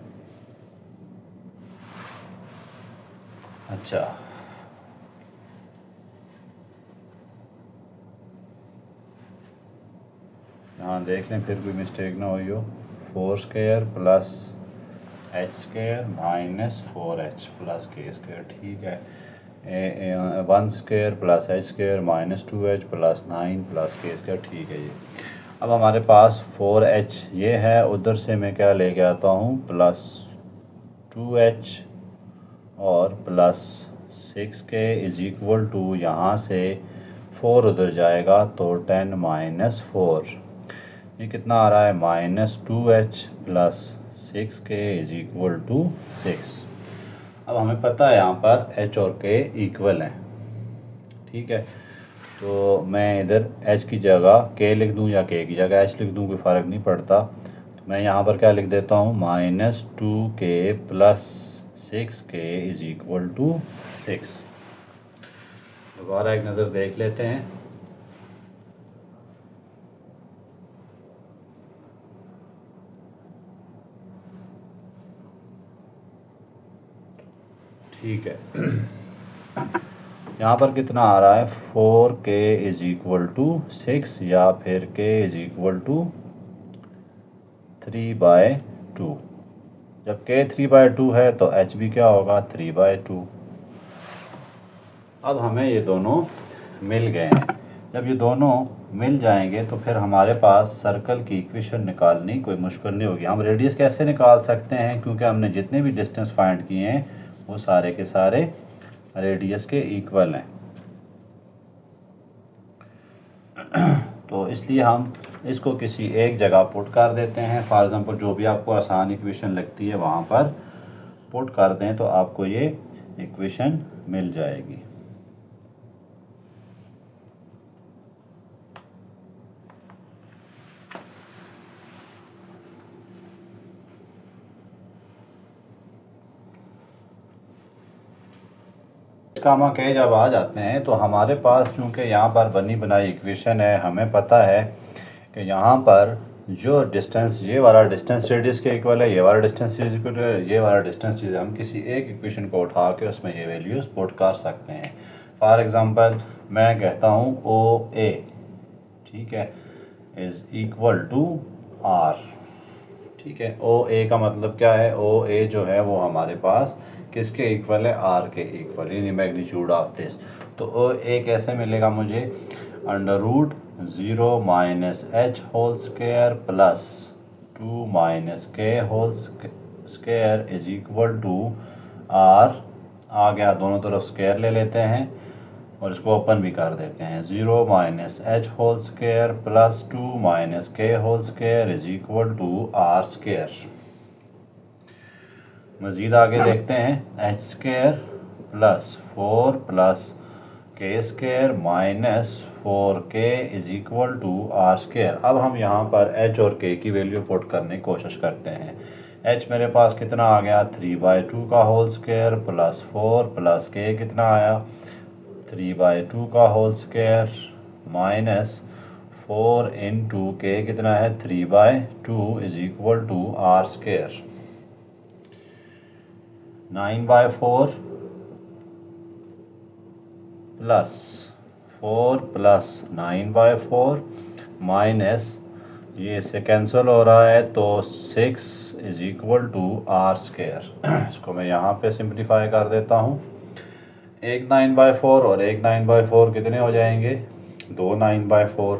अच्छा, यहाँ देख लें फिर कोई मिस्टेक ना हुई हो, 4 square plus H square minus 4h plus के स्क्वायर, ठीक है। 1 square plus H square minus 2h plus 9 plus के स्क्वायर, ठीक है। ये अब हमारे पास 4h ये है, उधर से मैं क्या लेके आता हूँ, प्लस 2h और plus 6k is equal to, यहाँ से 4 उधर जाएगा तो 10 माइनस 4, ये कितना आ रहा है, minus 2h plus 6k is equal to 6। अब हमें पता है यहाँ पर h और k इक्वल हैं, ठीक है। तो मैं इधर h की जगह k लिख दूँ या k की जगह h लिख दूँ, कोई फ़र्क नहीं पड़ता। तो मैं यहाँ पर क्या लिख देता हूँ, minus 2k plus 6k is equal to 6। दोबारा एक नज़र देख लेते हैं। ठीक है, यहाँ पर कितना आ रहा है, 4k इज इक्वल टू 6 या फिर k इज इक्वल टू 3/2। जब k 3/2 है तो h भी क्या होगा, 3/2। अब हमें ये दोनों मिल गए हैं। जब ये दोनों मिल जाएंगे तो फिर हमारे पास सर्कल की इक्वेशन निकालनी कोई मुश्किल नहीं होगी। हम रेडियस कैसे निकाल सकते हैं, क्योंकि हमने जितने भी डिस्टेंस फाइंड किए हैं वो सारे के सारे रेडियस के इक्वल हैं। तो इसलिए हम इसको किसी एक जगह पुट कर देते हैं। फॉर एग्जांपल जो भी आपको आसान इक्वेशन लगती है वहाँ पर पुट कर दें तो आपको ये इक्वेशन मिल जाएगी। कामा के जब आ जाते हैं तो हमारे पास चूँकि यहाँ पर बनी बनाई इक्वेशन है, हमें पता है कि यहाँ पर जो डिस्टेंस, ये वाला डिस्टेंस रेडियस के इक्वल है, ये वाला डिस्टेंस रेडियस इक्वल है, ये वाला डिस्टेंस, हम किसी एक इक्वेशन को उठा के उसमें ये वैल्यूज पुट कर सकते हैं। फॉर एग्जांपल मैं कहता हूँ ओ ए, ठीक है, इज़ इक्वल टू आर। ठीक है। ओ ए का मतलब क्या है, ओ ए जो है वो हमारे पास किसके इक्वल है, आर के इक्वल, यानी मैग्नीट्यूड ऑफ दिस। तो ओ ए कैसे मिलेगा मुझे, under root 0 minus H whole square plus 2 minus के whole square is equal to r, आ गया, दोनों तरफ स्क्वायर ले लेते हैं और इसको ओपन भी कर देते हैं। 0 minus H whole square plus 2 minus के whole square is equal to are square. मज़ीद आगे देखते हैं, एच स्क्वायर प्लस 4 प्लस के square minus 4k is equal to are square. अब हम यहाँ पर h और k की वैल्यू पुट करने की कोशिश करते हैं। h मेरे पास कितना आ गया, 3/2 का whole square plus 4 plus k कितना आया, 3/2 का होल स्क्वायर माइनस 4 इंटू के कितना है, 3/2 is equal to are square. 9/4 plus 4 plus 9/4 minus, ये इससे कैंसिल हो रहा है तो 6 is equal to are square. इसको मैं यहाँ पे सिंप्लीफाई कर देता हूँ। एक 9/4 और एक 9/4 कितने हो जाएंगे, 2 9/4।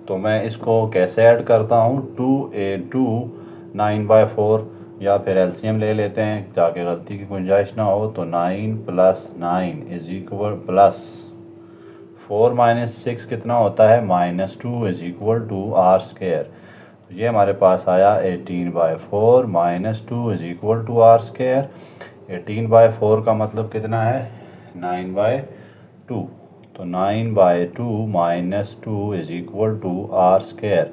तो मैं इसको कैसे ऐड करता हूँ, 2 9/4, या फिर एलसीएम ले लेते हैं ताकि गलती की गुंजाइश ना हो। तो 9 plus 9 is equal plus 4 minus 6 कितना होता है, -2 is equal to are square. ये हमारे पास आया 18/4 -2 is equal to are square. 18/4 का मतलब कितना है, 9/2। तो 9/2 -2 is equal to are square,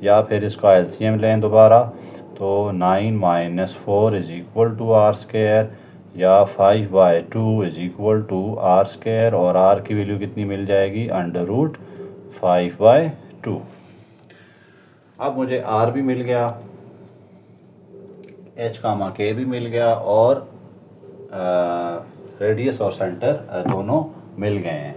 या फिर इसका एलसीएम लें दोबारा तो 9 minus 4 is equal to are square, या 5/2 is equal to are square, और आर की वैल्यू कितनी मिल जाएगी, अंडर रूट 5/2। अब मुझे आर भी मिल गया, एच कामा के भी मिल गया, और रेडियस और सेंटर दोनों मिल गए हैं।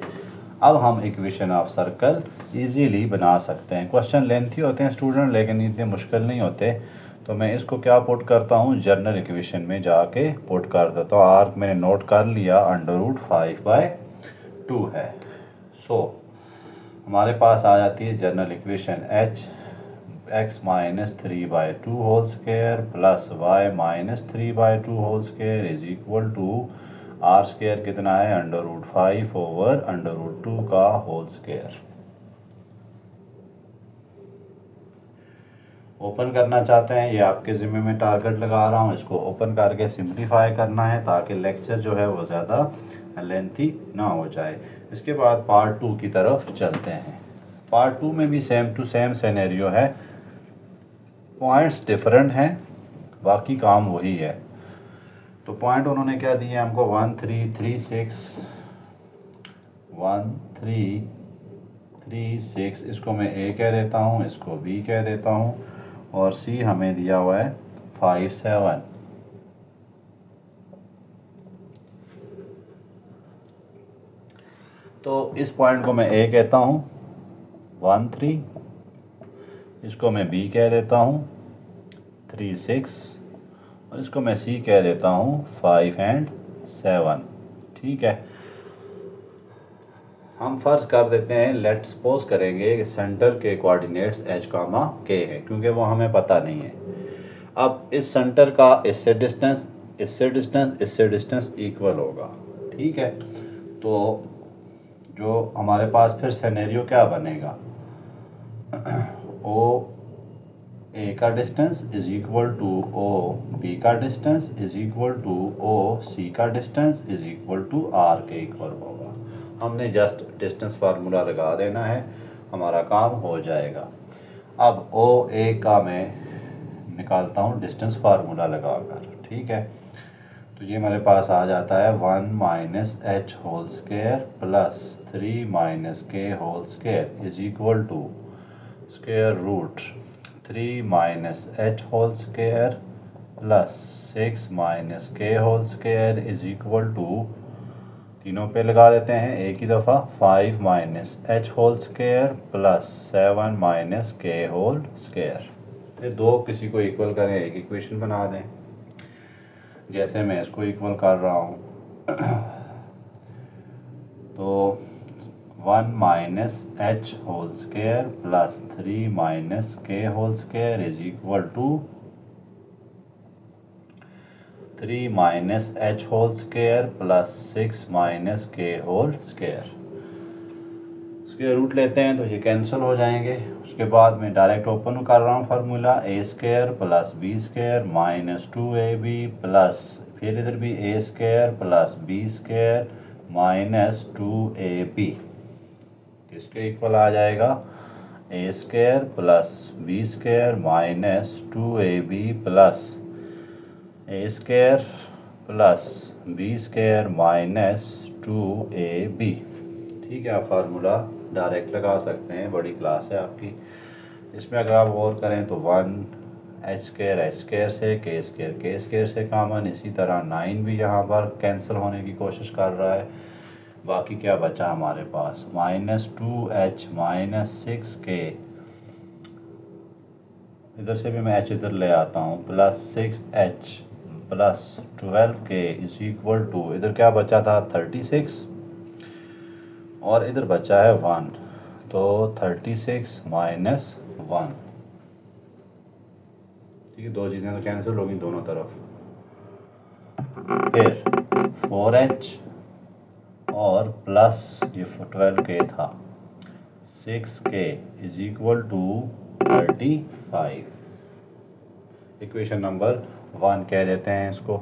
अब हम इक्वेशन ऑफ सर्कल इजीली बना सकते हैं। क्वेश्चन लेंथी होते हैं स्टूडेंट, लेकिन इतने मुश्किल नहीं होते। तो मैं इसको क्या पुट करता हूँ, जर्नल इक्वेशन में जाके पुट कर देता हूँ। आर मैंने नोट कर लिया, अंडर रूट 5/2 है। सो हमारे पास आ जाती है जर्नल इक्वेशन एच x minus 3/2 whole square plus y minus 3/2 whole square is equal to are square कितना है, under root 5 over under root 2 का होल स्क्वायर। ओपन करना चाहते हैं, ये आपके ज़िम्मे में टारगेट लगा रहा हूँ, इसको ओपन करके सिंप्लीफाई करना है ताकि लेक्चर जो है वो ज़्यादा लेंथी ना हो जाए। इसके बाद पार्ट 2 की तरफ चलते हैं। पार्ट 2 में भी सेम टू सेम सिनेरियो है, पॉइंट्स डिफरेंट हैं, बाकी काम वही है। तो पॉइंट उन्होंने क्या दिए हमको, 1 3 3 6 1 3 3 6, इसको मैं ए कह देता हूँ, इसको बी कह देता हूँ, और सी हमें दिया हुआ है 5 7। तो इस पॉइंट को मैं ए कहता हूँ 1 3, इसको मैं बी कह देता हूँ 3 6, और इसको मैं सी कह देता हूँ 5 एंड 7। ठीक है, हम फर्ज कर देते हैं, लेट सपोज करेंगे कि सेंटर के कोऑर्डिनेट्स एच कामा के हैं, क्योंकि वो हमें पता नहीं है। अब इस सेंटर का इससे डिस्टेंस, इससे डिस्टेंस, इससे डिस्टेंस इक्वल होगा। ठीक है, तो जो हमारे पास फिर सिनेरियो क्या बनेगा, ओ ए का distance is equal to O B का distance is equal to O C का distance is equal to r के इक्वल होगा। हमने जस्ट डिस्टेंस फार्मूला लगा देना है, हमारा काम हो जाएगा। अब ओ ए का मैं निकालता हूँ डिस्टेंस फार्मूला लगाकर। ठीक है, तो ये मेरे पास आ जाता है 1 minus H whole square plus 3 minus के whole square is equal to square root 3 minus H whole square plus 6 minus के whole square is equal to, तीनों पे लगा देते हैं एक ही दफ़ा, 5 minus H whole square plus 7 minus के होल स्क्वायर। फिर दो किसी को इक्वल करें, एक इक्वेशन बना दें। जैसे मैं इसको इक्वल कर रहा हूँ तो 1 minus H whole square plus 3 minus के whole square is equal to 3 minus H whole square plus 6 minus के होल स्क्वायर। इसके रूट लेते हैं तो ये कैंसिल हो जाएंगे। उसके बाद मैं डायरेक्ट ओपन कर रहा हूँ formula, a square plus B square minus 2ab plus फिर इधर भी a square plus B square minus 2ab किसके इक्वल आ जाएगा, a square plus B square minus 2ab plus a square plus B square minus 2ab। ठीक है, आप फार्मूला डायरेक्ट लगा सकते हैं, बड़ी क्लास है आपकी। इसमें अगर आप गौर करें तो 1 एच स्क्वायर से के स्क्वायर से कॉमन, इसी तरह 9 भी यहाँ पर कैंसिल होने की कोशिश कर रहा है। बाकी क्या बचा हमारे पास, माइनस 2h माइनस 6k, इधर से भी मैं h इधर ले आता हूँ, plus 6h plus 12k is equal to, इधर क्या बचा था 36 और इधर बचा है 1, तो 36 माइनस 1। ठीक है, दो चीज़ें तो कैंसिल होगी दोनों तरफ। फिर 4h और प्लस ये 12k था, 6k is equal to 35। Equation number 1 कह देते हैं इसको,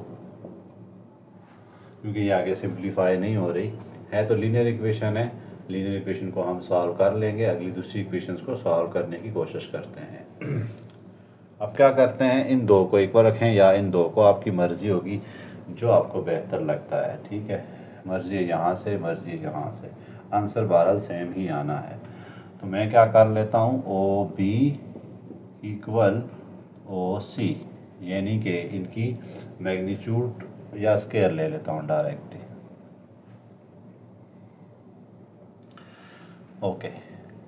क्योंकि ये आगे सिंप्लीफाई नहीं हो रही है। तो लीनियर इक्वेशन है, लीनियर इक्वेशन को हम सॉल्व कर लेंगे। अगली दूसरी इक्वेशंस को सॉल्व करने की कोशिश करते हैं। अब क्या करते हैं, इन दो को इक्वल रखें या इन दो को, आपकी मर्ज़ी होगी जो आपको बेहतर लगता है। ठीक है, मर्ज़ी यहाँ से, मर्ज़ी यहाँ से, आंसर बहरहाल सेम ही आना है। तो मैं क्या कर लेता हूँ, ओ बी इक्वल ओ सी, यानी कि इनकी मैग्नीट्यूड या स्केयर ले लेता हूँ direct. Okay,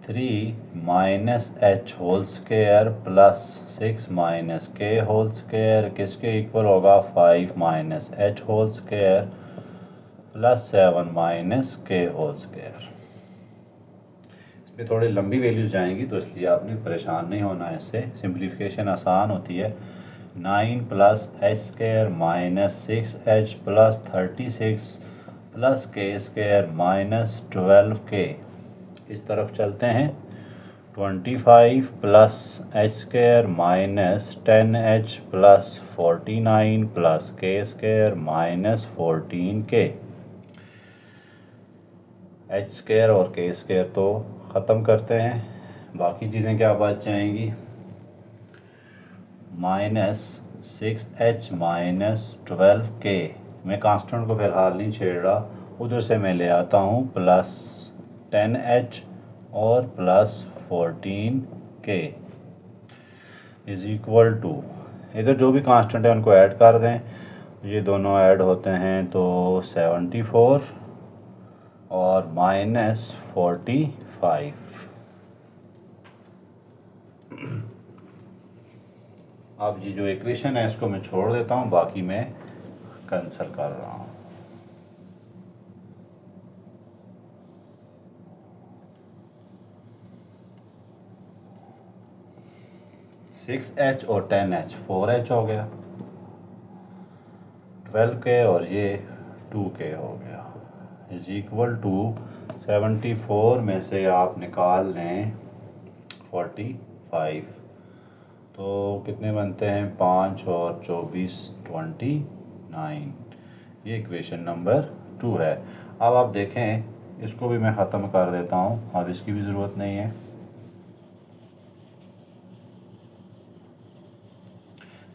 3 minus H whole square plus 6 minus के होल स्क्वायर किसके इक्वल होगा, 5 minus H whole square plus 7 minus के होल स्क्वायर। इसमें थोड़ी लंबी वैल्यूज जाएंगी तो इसलिए आपने परेशान नहीं होना है, इससे सिंप्लीफिकेशन आसान होती है। 9 plus H square minus 6h plus 36 plus के स्क्वायर माइनस 12k, इस तरफ चलते हैं। 25 plus H square minus 10h plus 49 plus के square minus 14k। H square और के स्क्वायर तो ख़त्म करते हैं, बाकी चीज़ें क्या बच जाएंगी, माइनस 6h माइनस 12k, मैं कांस्टेंट को फ़िलहाल नहीं छेड़ रहा, उधर से मैं ले आता हूँ प्लस 10h और plus 14k is equal to, इधर जो भी कांस्टेंट है उनको ऐड कर दें, ये दोनों ऐड होते हैं तो 74 और माइनस 45। अब ये जो इक्वेशन है इसको मैं छोड़ देता हूँ, बाकी मैं कैंसिल कर रहा हूँ। 6h और 10h 4h हो गया, 12k और ये 2k हो गया, इज इक्वल टू 74 में से आप निकाल लें 45, तो कितने बनते हैं, 5 और 24 29। ये इक्वेशन नंबर 2 है। अब आप देखें, इसको भी मैं ख़त्म कर देता हूँ, अब इसकी भी ज़रूरत नहीं है।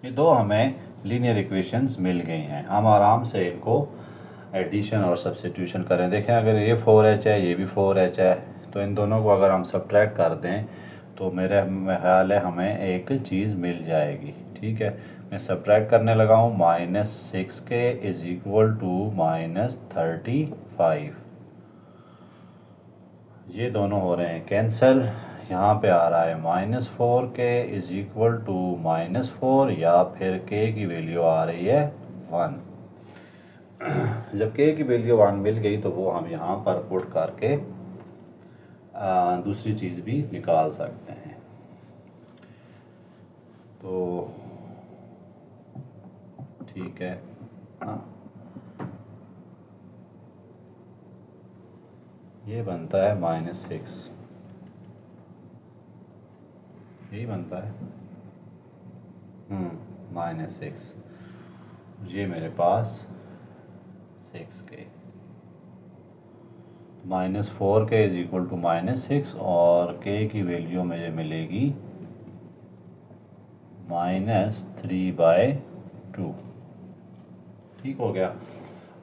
ये दो हमें लीनियर इक्वेशंस मिल गई हैं, हम आराम से इनको एडिशन और सब्स्टिट्यूशन करें। देखें, अगर ये 4h है, ये भी 4h है, तो इन दोनों को अगर हम सब्ट्रैक्ट कर दें तो मेरे ख्याल है हमें एक चीज़ मिल जाएगी। ठीक है, मैं सब्ट्रैक्ट करने लगा हूँ, minus 6k is equal to minus 35। ये दोनों हो रहे हैं कैंसिल, यहाँ पे आ रहा है -4k इज इक्वल टू -4 या फिर k की वैल्यू आ रही है 1। जब k की वैल्यू 1 मिल गई तो वो हम यहाँ पर पुट करके दूसरी चीज़ भी निकाल सकते हैं। तो ठीक है, हाँ, ये बनता है -6, यही बनता है -6, ये मेरे पास 6k, -4k is equal to -6 और k की वैल्यू मुझे मिलेगी -3/2। ठीक हो गया।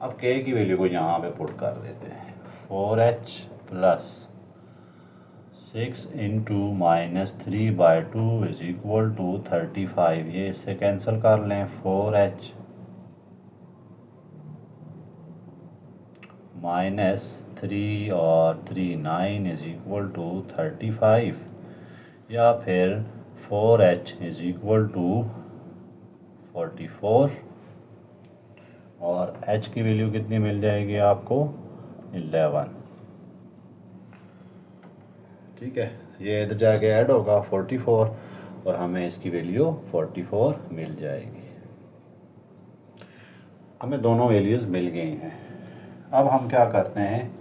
अब k की वैल्यू को यहाँ पे पुट कर देते हैं। 4h plus 6 into -3/2 is equal to 35। ये इससे कैंसिल कर लें। 4h -3 और 3 9 इज इक्वल टू 35 या फिर 4h इज इक्वल टू 44 और h की वैल्यू कितनी मिल जाएगी आपको 11। ठीक है, ये इधर जाके ऐड होगा 44 और हमें इसकी वैल्यू 44 मिल जाएगी। हमें दोनों वैल्यूज़ मिल गई हैं। अब हम क्या करते हैं,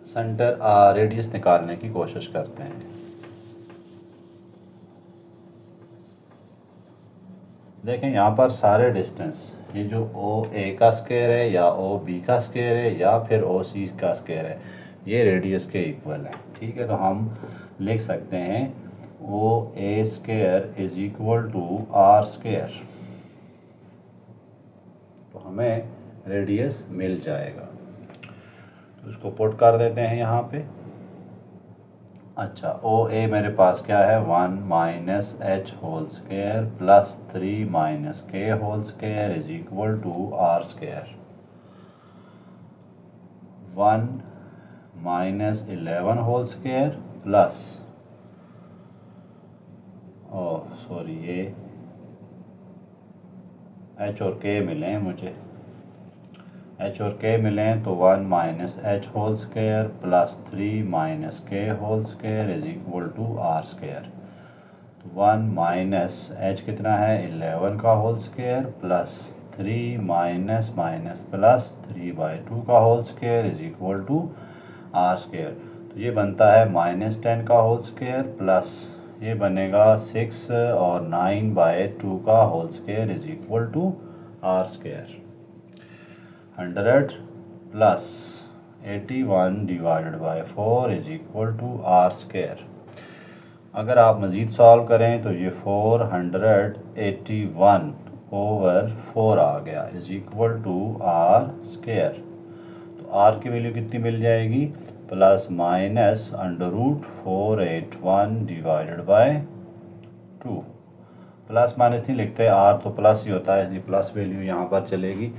सेंटर रेडियस निकालने की कोशिश करते हैं। देखें यहाँ पर सारे डिस्टेंस, ये जो OA का स्क्वायर है या OB का स्क्वायर है या फिर OC का स्क्वायर है, ये रेडियस के इक्वल है। ठीक है, तो हम लिख सकते हैं OA square is equal to R square, तो हमें रेडियस मिल जाएगा। तो इसको पुट कर देते हैं यहाँ पे। अच्छा, OA मेरे पास क्या है 1 minus h whole square plus 3 minus k whole square is equal to R square. 1 minus 11 whole square plus ये h और k मिले हैं मुझे, h और k मिले हैं तो 1 minus h whole square plus 3 minus k whole square is equal to R square. तो 1 माइनस h कितना है 11 का whole square plus 3 minus minus plus 3/2 का whole square is equal to R square. तो ये बनता है -10 का होल स्क्वायर प्लस ये बनेगा 6 और 9/2 का whole square is equal to R square. 100 plus 81 divided by 4 is equal to R square. अगर आप मज़ीद सॉल्व करें तो ये 481 ओवर 4 आ गया is equal to R square. तो R की वैल्यू कितनी मिल जाएगी plus minus √481 divided by 2। Plus minus नहीं लिखते, R तो प्लस ही होता है, इसलिए प्लस वैल्यू यहाँ पर चलेगी।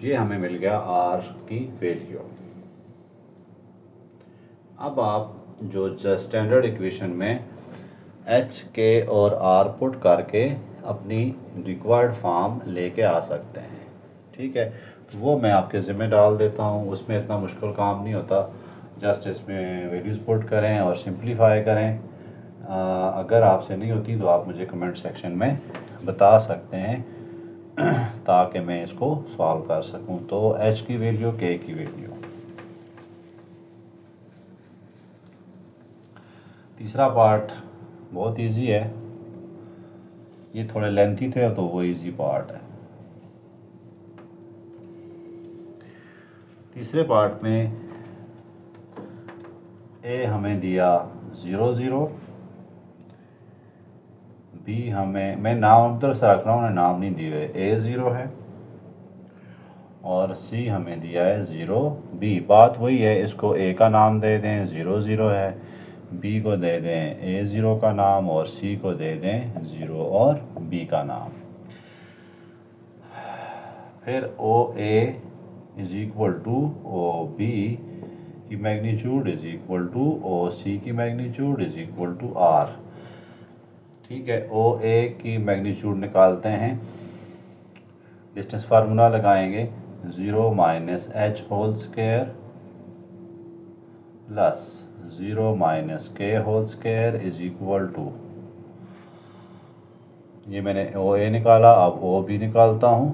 ये हमें मिल गया R की वैल्यू। अब आप जो स्टैंडर्ड इक्वेशन में H, K और R पुट करके अपनी रिक्वायर्ड फॉर्म लेके आ सकते हैं। ठीक है, तो वो मैं आपके ज़िम्मे डाल देता हूँ, उसमें इतना मुश्किल काम नहीं होता। जस्ट इसमें वैल्यूज़ पुट करें और सिंप्लीफाई करें। अगर आपसे नहीं होती तो आप मुझे कमेंट सेक्शन में बता सकते हैं ताकि मैं इसको सॉल्व कर सकूं। तो H की वैल्यू, K की वैल्यू। तीसरा पार्ट बहुत इजी है, ये थोड़े लेंथी थे तो वो इजी पार्ट है। तीसरे पार्ट में A हमें दिया 0 0, B हमें, मैं नाम उधर से रख रहा हूँ, नाम नहीं दिए हुए, A 0 है और C हमें दिया है 0 B। बात वही है, इसको A का नाम दे दें 0 0 है, B को दे दें A 0 का नाम और C को दे दें 0 और B का नाम। फिर OA is equal to OB की magnitude is equal to O C की magnitude is equal to r. ठीक है, ओ ए की मैग्नीट्यूड निकालते हैं, डिस्टेंस फार्मूला लगाएंगे 0 minus H whole square plus 0 minus के whole square is equal to, ये मैंने ओ ए निकाला, अब ओ बी निकालता हूँ,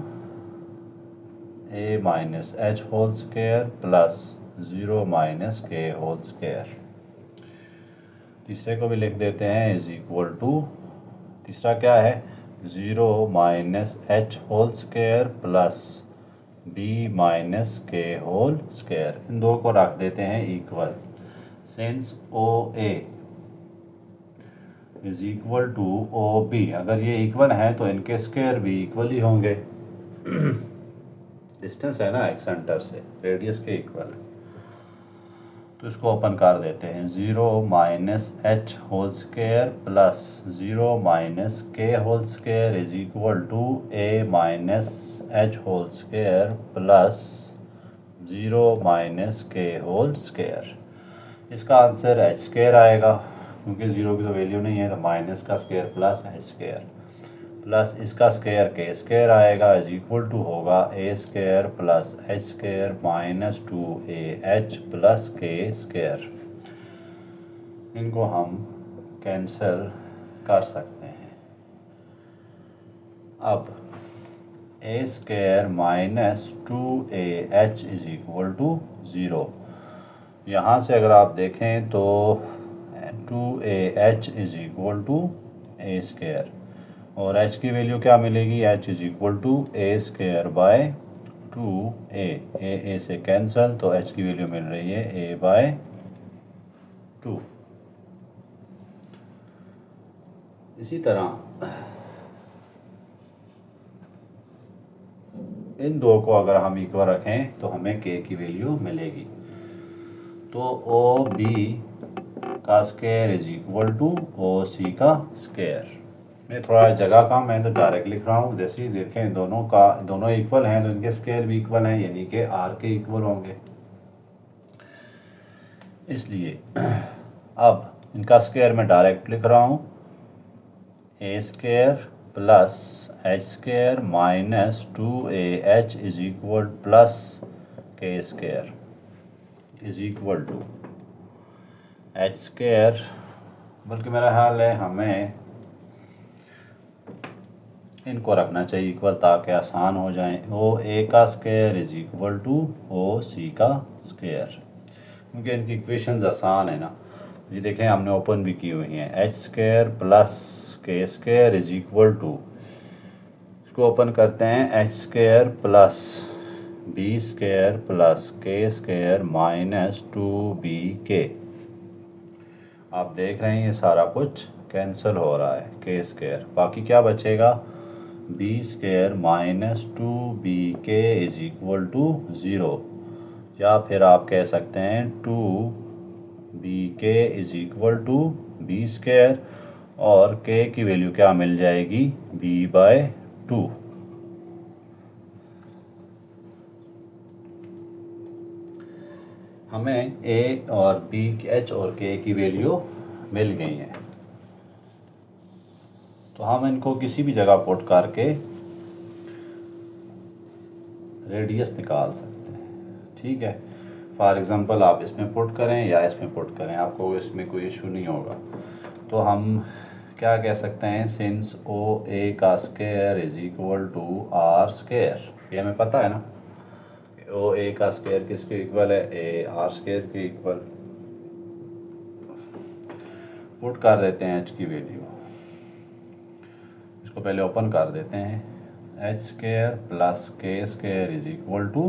a minus H whole square plus 0 minus के होल स्क्वायर। तीसरे को भी लिख देते हैं इज इक्वल टू, तीसरा क्या है 0 minus H whole square plus b minus के होल स्क्वायर। इन दो को रख देते हैं equal, since O A is equal to O B, अगर ये इक्वल है तो इनके स्क्वायर भी इक्वल ही होंगे। डिस्टेंस है ना एक सेंटर से रेडियस के इक्वल, तो इसको ओपन कर देते हैं 0 minus H whole square plus 0 minus के whole square is equal to a minus H whole square plus 0 minus के होल स्क्वायर। इसका आंसर एच स्क्वायर आएगा, क्योंकि 0 की तो वैल्यू नहीं है, तो माइनस का square plus H square plus इसका स्क्वायर के स्क्वायर आएगा इज इक्वल टू होगा a square plus H square minus 2AH plus के स्क्वायर। इनको हम कैंसिल कर सकते हैं। अब a square minus 2AH is equal to 0। यहाँ से अगर आप देखें तो 2AH is equal to a square, और h की वैल्यू क्या मिलेगी, h is equal to a square by 2a, ए से कैंसिल, तो h की वैल्यू मिल रही है a बाय 2। इसी तरह इन दो को अगर हम इक्वल रखें तो हमें k की वैल्यू मिलेगी, तो ओ बी का square is equal to O C का स्क्वायर। मैं थोड़ा जगह कम है तो डायरेक्ट लिख रहा हूँ, जैसे ही देखें दोनों इक्वल हैं तो इनके स्क्वायर भी इक्वल हैं, यानी कि आर के इक्वल होंगे। इसलिए अब इनका स्क्वायर मैं डायरेक्ट लिख रहा हूँ, a square plus H square minus 2AH is equal plus के square is equal to h square, बल्कि मेरा ख्याल है हमें इनको रखना चाहिए इक्वल ताकि आसान हो जाए। ओ ए का square is equal to O C का स्क्वायर, क्योंकि इनकी इक्वेशंस आसान है ना। ये देखें हमने ओपन भी की हुई हैं, एच स्क्वायर प्लस के स्क्वायर इज इक्वल टू, इसको ओपन करते हैं, h square plus B square plus के स्क्वायर माइनस 2BK। आप देख रहे हैं ये सारा कुछ कैंसिल हो रहा है, के स्क्वायर, बाकी क्या बचेगा b square minus 2BK is equal to 0, या फिर आप कह सकते हैं 2BK is equal to b square, और k की वैल्यू क्या मिल जाएगी b बाय 2। हमें a और b, h और k की वैल्यू मिल गई है, तो हम इनको किसी भी जगह पुट करके रेडियस निकाल सकते हैं। ठीक है, फॉर एग्जांपल आप इसमें पुट करें या इसमें पुट करें, आपको इसमें कोई इशू नहीं होगा। तो हम क्या कह सकते हैं, सिंस ओ ए का square is equal to are square, ये हमें पता है ना, ओ ए का स्क्वायर किसके इक्वल है, ए आर स्क्वायर के इक्वल। पुट कर देते हैं एच की वैल्यू, इसको पहले ओपन कर देते हैं, एच स्क्वायर प्लस के square is equal to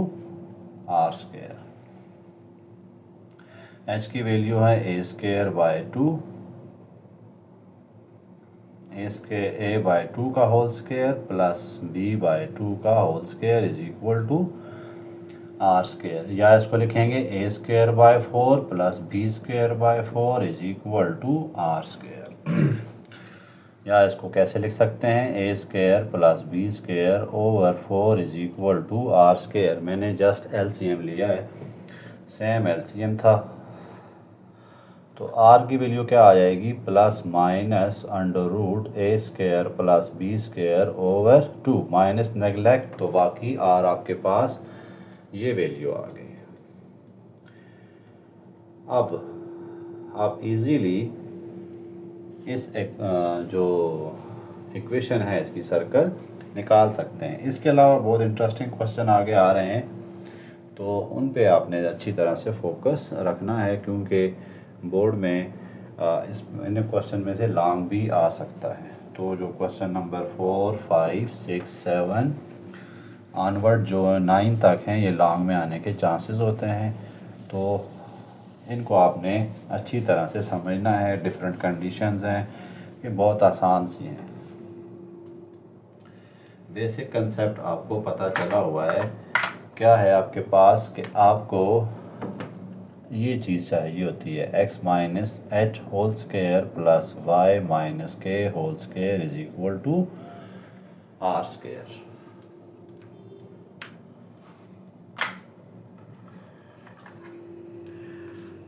are square. H की वैल्यू है a square by 2, a by 2 का whole square plus b by 2 का whole square is equal to are square, या इसको लिखेंगे a square by 4 plus B square by 4 is equal to are square. या इसको कैसे लिख सकते हैं, a square plus B square over 4 is equal to are square. मैंने जस्ट LCM लिया है, सेम एलसीएम था, तो आर की वैल्यू क्या आ जाएगी, plus minus under root a square plus B square over 2 minus neglect, तो बाकी आर आपके पास ये वैल्यू आ गई। अब आप इजीली इस जो इक्वेशन है इसकी सर्कल निकाल सकते हैं। इसके अलावा बहुत इंटरेस्टिंग क्वेश्चन आगे आ रहे हैं, तो उन पे आपने अच्छी तरह से फोकस रखना है, क्योंकि बोर्ड में इन क्वेश्चन में से लॉन्ग भी आ सकता है। तो जो क्वेश्चन नंबर 4, 5, 6, 7 ऑनवर्ड जो 9 तक हैं, ये लॉन्ग में आने के चांसेस होते हैं, तो इनको आपने अच्छी तरह से समझना है। डिफरेंट कंडीशंस हैं, ये बहुत आसान सी हैं। बेसिक कंसेप्ट आपको पता चला हुआ है। क्या है आपके पास कि आपको ये चीज़ चाहिए होती है x minus H whole square plus Y minus के whole square is equal to are square.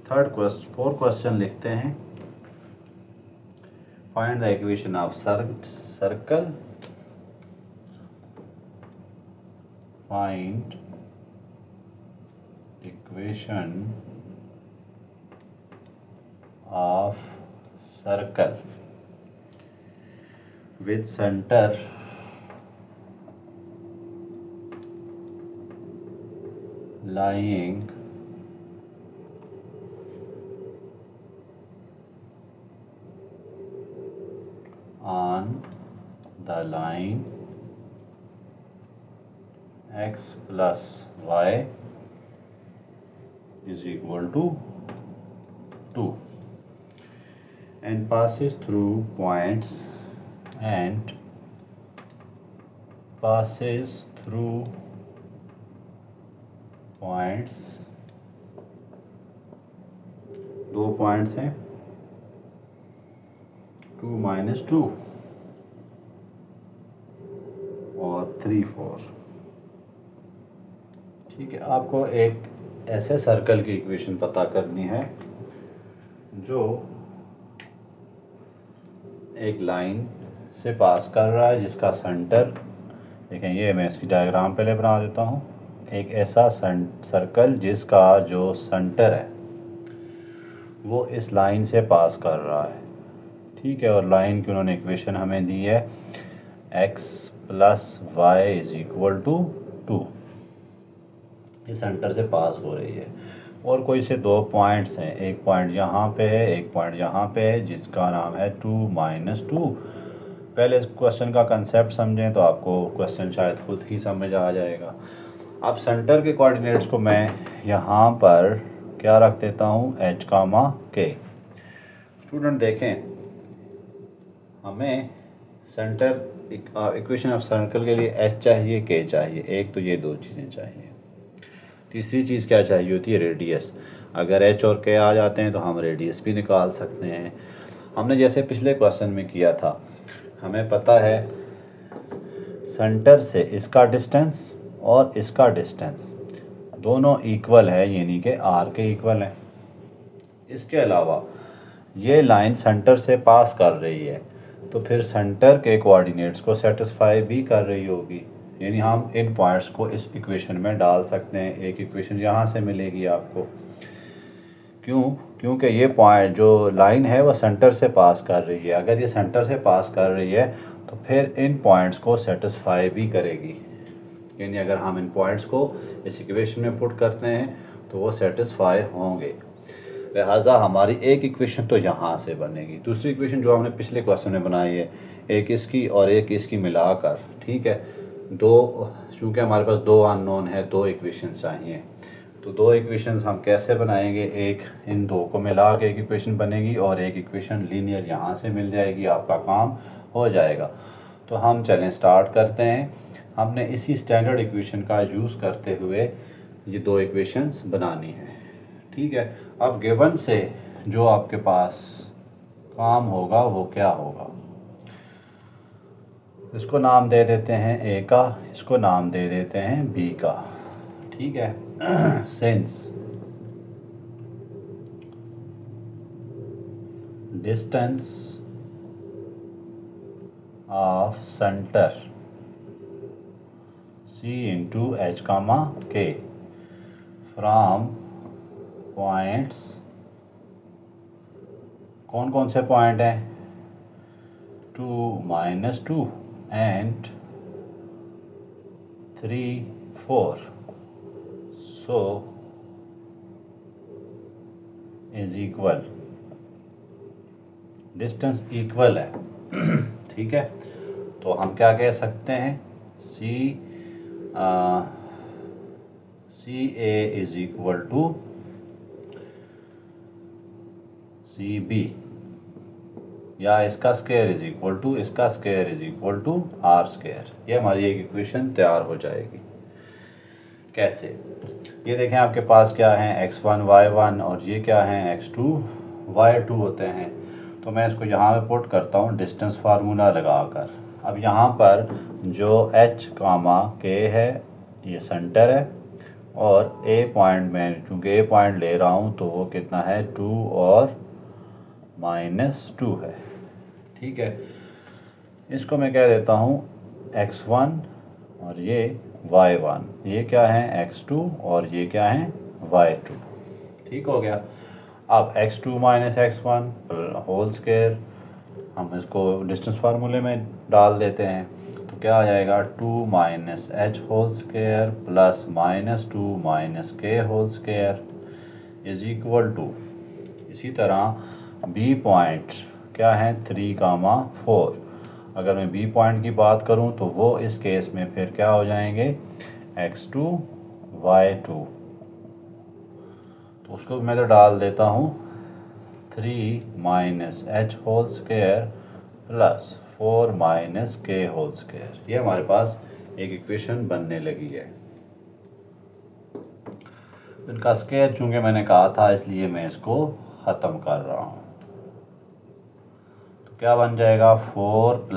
Fourth question लिखते हैं, find the equation of circle, find equation of circle with center lying on the line x plus y is equal to 2 and passes through points दो पॉइंट्स हैं 2, -2 और 3, 4। ठीक है, आपको एक ऐसे सर्कल की इक्वेशन पता करनी है जो एक लाइन से पास कर रहा है, जिसका सेंटर, देखें ये मैं इसकी डायग्राम पहले बना देता हूँ। एक ऐसा सर्कल जिसका जो सेंटर है वो इस लाइन से पास कर रहा है, ठीक है, और लाइन की उन्होंने इक्वेशन हमें दी है x plus y is equal to 2, ये सेंटर से पास हो रही है। और कोई से दो पॉइंट्स हैं, एक पॉइंट यहाँ पे है, एक पॉइंट यहाँ पे है, जिसका नाम है 2, -2। पहले इस क्वेश्चन का कंसेप्ट समझें तो आपको क्वेश्चन शायद खुद ही समझ आ जाएगा। अब सेंटर के कोऑर्डिनेट्स को मैं यहाँ पर क्या रख देता हूँ, h, k। स्टूडेंट देखें, हमें सेंटर इक्वेशन ऑफ सर्कल के लिए h चाहिए, k चाहिए, एक तो ये दो चीज़ें चाहिए। तीसरी चीज़ क्या चाहिए होती है, रेडियस। अगर h और k आ जाते हैं तो हम रेडियस भी निकाल सकते हैं। हमने जैसे पिछले क्वेश्चन में किया था, हमें पता है सेंटर से इसका डिस्टेंस और इसका डिस्टेंस दोनों इक्वल है, यानी कि r के इक्वल हैं। इसके अलावा ये लाइन सेंटर से पास कर रही है, तो फिर सेंटर के कोऑर्डिनेट्स को सेटिस्फाई भी कर रही होगी, यानी हम इन पॉइंट्स को इस इक्वेशन में डाल सकते हैं। एक इक्वेशन यहाँ से मिलेगी आपको, क्योंकि ये पॉइंट जो लाइन है वो सेंटर से पास कर रही है। अगर ये सेंटर से पास कर रही है तो फिर इन पॉइंट्स को सेटिस्फाई भी करेगी, यानी अगर हम इन पॉइंट्स को इस इक्वेशन में पुट करते हैं तो वो सेटिस्फाई होंगे। लिहाजा हमारी एक इक्वेशन तो यहाँ से बनेगी। दूसरी इक्वेशन जो हमने पिछले क्वेश्चन में बनाई है, एक इसकी और एक इसकी मिलाकर, ठीक है, दो, चूँकि हमारे पास दो अननोन है, दो इक्वेशन चाहिए, तो दो इक्वेशंस हम कैसे बनाएंगे, एक इन दो को मिला के एक इक्वेशन बनेगी और एक इक्वेशन लीनियर यहाँ से मिल जाएगी, आपका काम हो जाएगा। तो हम चलें स्टार्ट करते हैं। हमने इसी स्टैंडर्ड इक्वेशन का यूज़ करते हुए ये दो इक्वेशंस बनानी है, ठीक है। अब गिवन से जो आपके पास काम होगा वो क्या होगा, इसको नाम दे देते हैं ए का, इसको नाम दे देते हैं बी का, ठीक है। Since distance of centre C into H comma K from points, कौन कौन से पॉइंट हैं, 2 -2 and 3 4, so is equal, distance equal है। ठीक है, तो हम क्या कह सकते हैं, C A is equal to C B, या इसका स्क्वायर इज इक्वल टू इसका square is equal to are square. ये हमारी एक इक्वेशन तैयार हो जाएगी। कैसे, ये देखें आपके पास क्या है, x1 y1 और ये क्या है, x2 y2 होते हैं। तो मैं इसको यहाँ पे पुट करता हूँ डिस्टेंस फार्मूला लगाकर। अब यहाँ पर जो h कामा k है ये सेंटर है, और a पॉइंट में चूँकि a पॉइंट ले रहा हूँ तो वो कितना है, 2 और -2 है। ठीक है, इसको मैं कह देता हूँ x1 और ये y1, ये क्या है x2 और ये क्या है y2। ठीक हो गया। अब x2 - x1 होल स्क्वायर, हम इसको डिस्टेंस फार्मूले में डाल देते हैं, तो क्या आ जाएगा, 2 - h whole square plus -2 - k whole square is equal to, इसी तरह बी पॉइंट क्या है, 3, 4। अगर मैं बी पॉइंट की बात करूं तो वो इस केस में फिर क्या हो जाएंगे, x2 y2, तो उसको मैं तो डाल देता हूं 3 - h whole square plus 4 - k whole square. ये हमारे पास एक इक्वेशन बनने लगी है। इनका स्क्वायर चूंकि मैंने कहा था इसलिए मैं इसको ख़त्म कर रहा हूँ। तो क्या बन जाएगा, 4 +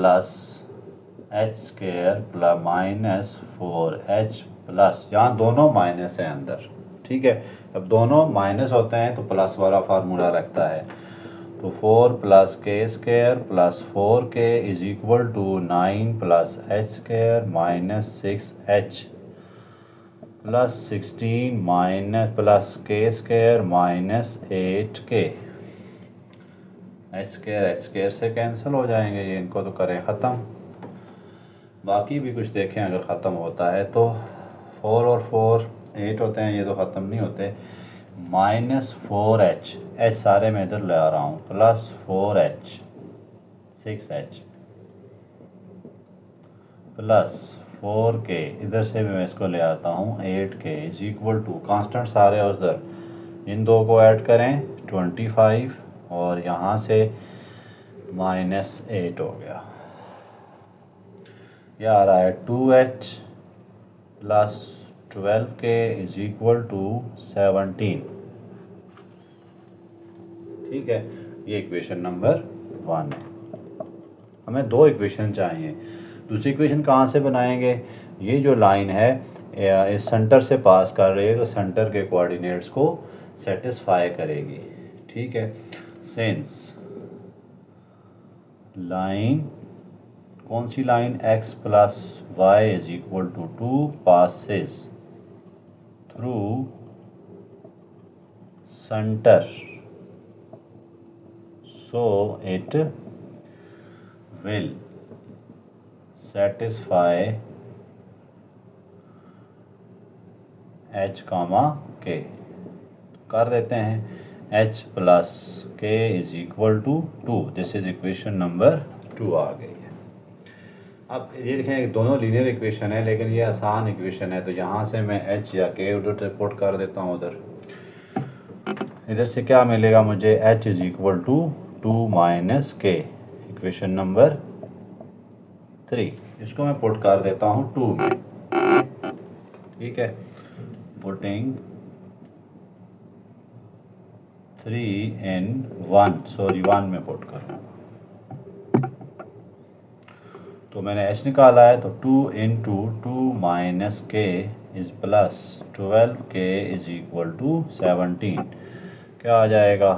h square plus -4h plus, यहाँ दोनों माइनस है अंदर। ठीक है, अब दोनों माइनस होते हैं तो प्लस वाला फार्मूला लगता है। तो 4 + k square plus 4k is equal to 9 + h square -6h plus 16 plus k square -8k। h square से कैंसिल हो जाएंगे, ये इनको तो करें ख़त्म। बाकी भी कुछ देखें अगर ख़त्म होता है तो 4 और 4 8 होते हैं, ये तो ख़त्म नहीं होते। -4h, h सारे मैं इधर ले आ रहा हूँ, plus 4h 6h plus 4k, इधर से भी मैं इसको ले आता हूँ 8k is equal to, constant सारे उधर, इन दो को ऐड करें 25 और यहाँ से -8 हो गया। यह आ रहा है 2h plus 12k is equal to 17। ठीक है, ये इक्वेशन नंबर 1 है। हमें 2 इक्वेशन चाहिए। दूसरी इक्वेशन कहाँ से बनाएंगे, ये जो लाइन है इस सेंटर से पास कर रही है तो सेंटर के कोऑर्डिनेट्स को सेटिस्फाई करेगी। ठीक है, सिंस लाइन, कौन सी line, x + y is equal to 2 passes through centre, so it will satisfy h, k। कर देते हैं, h + k is equal to 2, this is equation number 2 आ गई है। अब ये देखें दोनों लीनियर इक्वेशन है लेकिन ये आसान इक्वेशन है, तो यहाँ से मैं h या k उधर से पुट कर देता हूँ उधर। इधर से क्या मिलेगा मुझे, h is equal to 2 - k, equation number 3। इसको मैं पुट कर देता हूँ 2 में। ठीक है, पुटिंग 3 in 1, सॉरी 1 में पुट करूँगा। तो मैंने h निकाला है, तो 2 into 2 - k is plus 12k is equal to 17। क्या आ जाएगा,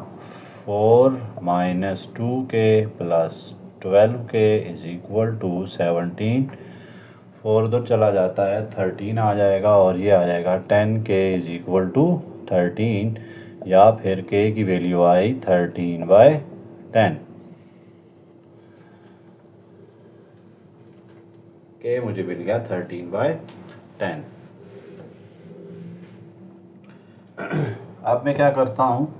4 minus 2k plus 12k is equal to 17। 4 उधर चला जाता है, 13 आ जाएगा और ये आ जाएगा 10k इज इक्वल टू 13, या फिर k की वैल्यू आई 13/10। k मुझे मिल गया 13/10। अब मैं क्या करता हूँ,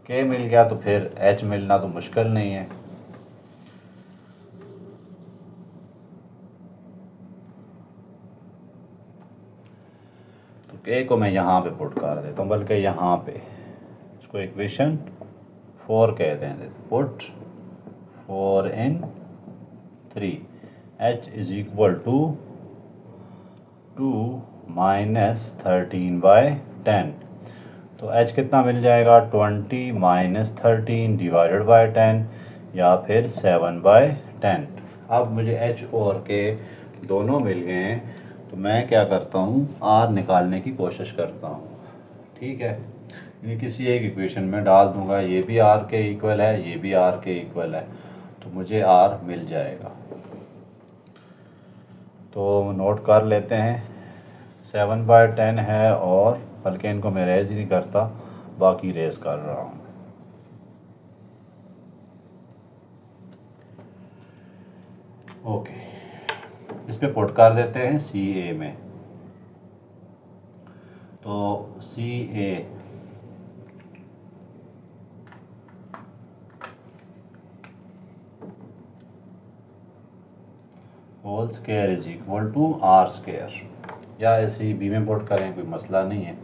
k मिल गया तो फिर h मिलना तो मुश्किल नहीं है। तो k को मैं यहाँ पे पुट कर देता हूँ, बल्कि यहाँ पे इसको इक्वेशन 4 कहते हैं। Put 4 in 3, h is equal to 2 minus 13/10। तो h कितना मिल जाएगा, 20 माइनस 13 डिवाइडेड बाय 10, या फिर 7/10। अब मुझे h और k दोनों मिल गए हैं, तो मैं क्या करता हूँ, r निकालने की कोशिश करता हूँ। ठीक है, ये किसी एक इक्वेशन में डाल दूंगा, ये भी r के इक्वल है, ये भी r के इक्वल है, तो मुझे r मिल जाएगा। तो नोट कर लेते हैं, 7/10 है, और बल्कि इनको मैं रेज ही नहीं करता, बाकी रेज कर रहा हूँ। ओके, इस पे पुट कर देते हैं CA में। तो CA whole square is equal to r square, या ऐसे ही बी में पुट करें, कोई मसला नहीं है।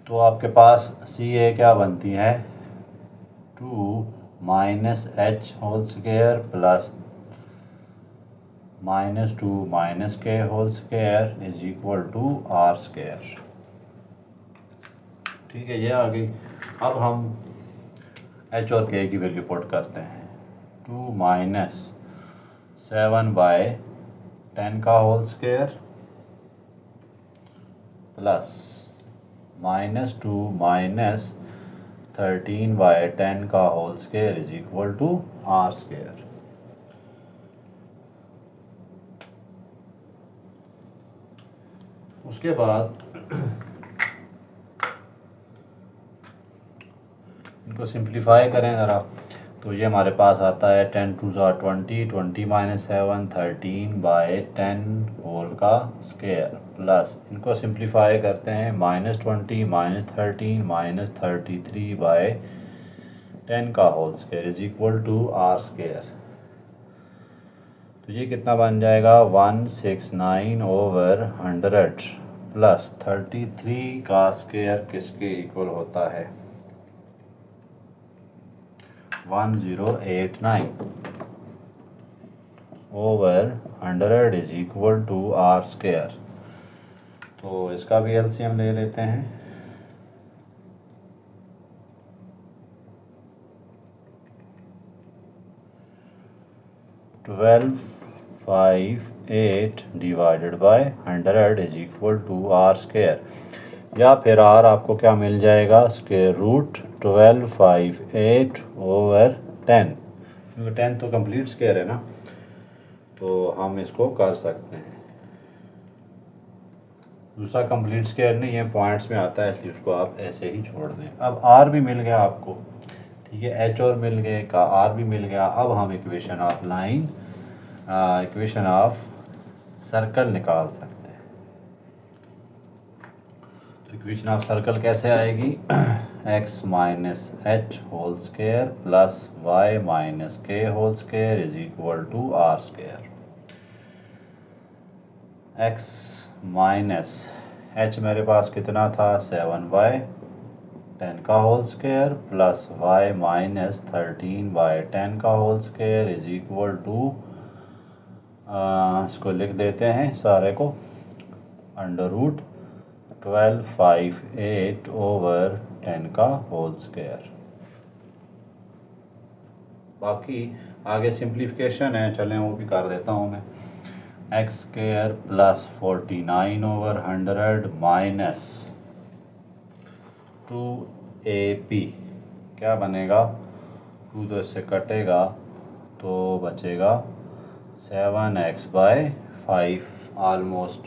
तो आपके पास CA क्या बनती है, 2 minus h whole square plus -2 minus k whole square is equal to r square. ठीक है, ये आ गई। अब हम h और k की वैल्यू पुट करते हैं। 2 माइनस 7/10 का होल स्क्वायर प्लस -2 माइनस 13/10 का whole square is equal to r square. उसके बाद इनको सिंप्लीफाई करें ज़रा, तो ये हमारे पास आता है 10 2 20, 20 माइनस 7 13/10 होल का स्क्वायर, प्लस इनको सिंप्लीफाई करते हैं, -20 माइनस 13 माइनस 33/10 का whole square is equal to r square. तो ये कितना बन जाएगा, 169/100 प्लस 33 का स्क्वायर किसके इक्वल होता है, 1089/100 is equal to r square. तो इसका भी एलसीएम ले लेते हैं। Twelve 5/8 divided by 100 is equal to r square, या फिर r आपको क्या मिल जाएगा, स्क्वायर रूट 12/8/10, क्योंकि 10 तो कंप्लीट स्क्वायर है ना, तो हम इसको कर सकते हैं। दूसरा कंप्लीट स्क्वायर नहीं है, पॉइंट्स में आता है, इसलिए उसको आप ऐसे ही छोड़ दें। अब r भी मिल गया आपको, ठीक है, h और मिल गए का r भी मिल गया। अब हम equation of line, equation of circle निकाल सकते हैं। तो इक्वेशन ऑफ सर्कल कैसे आएगी, x minus H whole square plus y minus के whole square is equal to r square. x minus h मेरे पास कितना था, 7/10 का whole square plus y minus 13/10 का whole square is equal to, इसको लिख देते हैं सारे को, अंडर रूट 12/8/10 का होल स्क्वायर। बाकी आगे सिंप्लीफिकेशन है, चलें वो भी कर देता हूँ मैं। x square plus 49/100 minus 2ab क्या बनेगा, 2 तो इससे कटेगा तो बचेगा 7x/5 almost,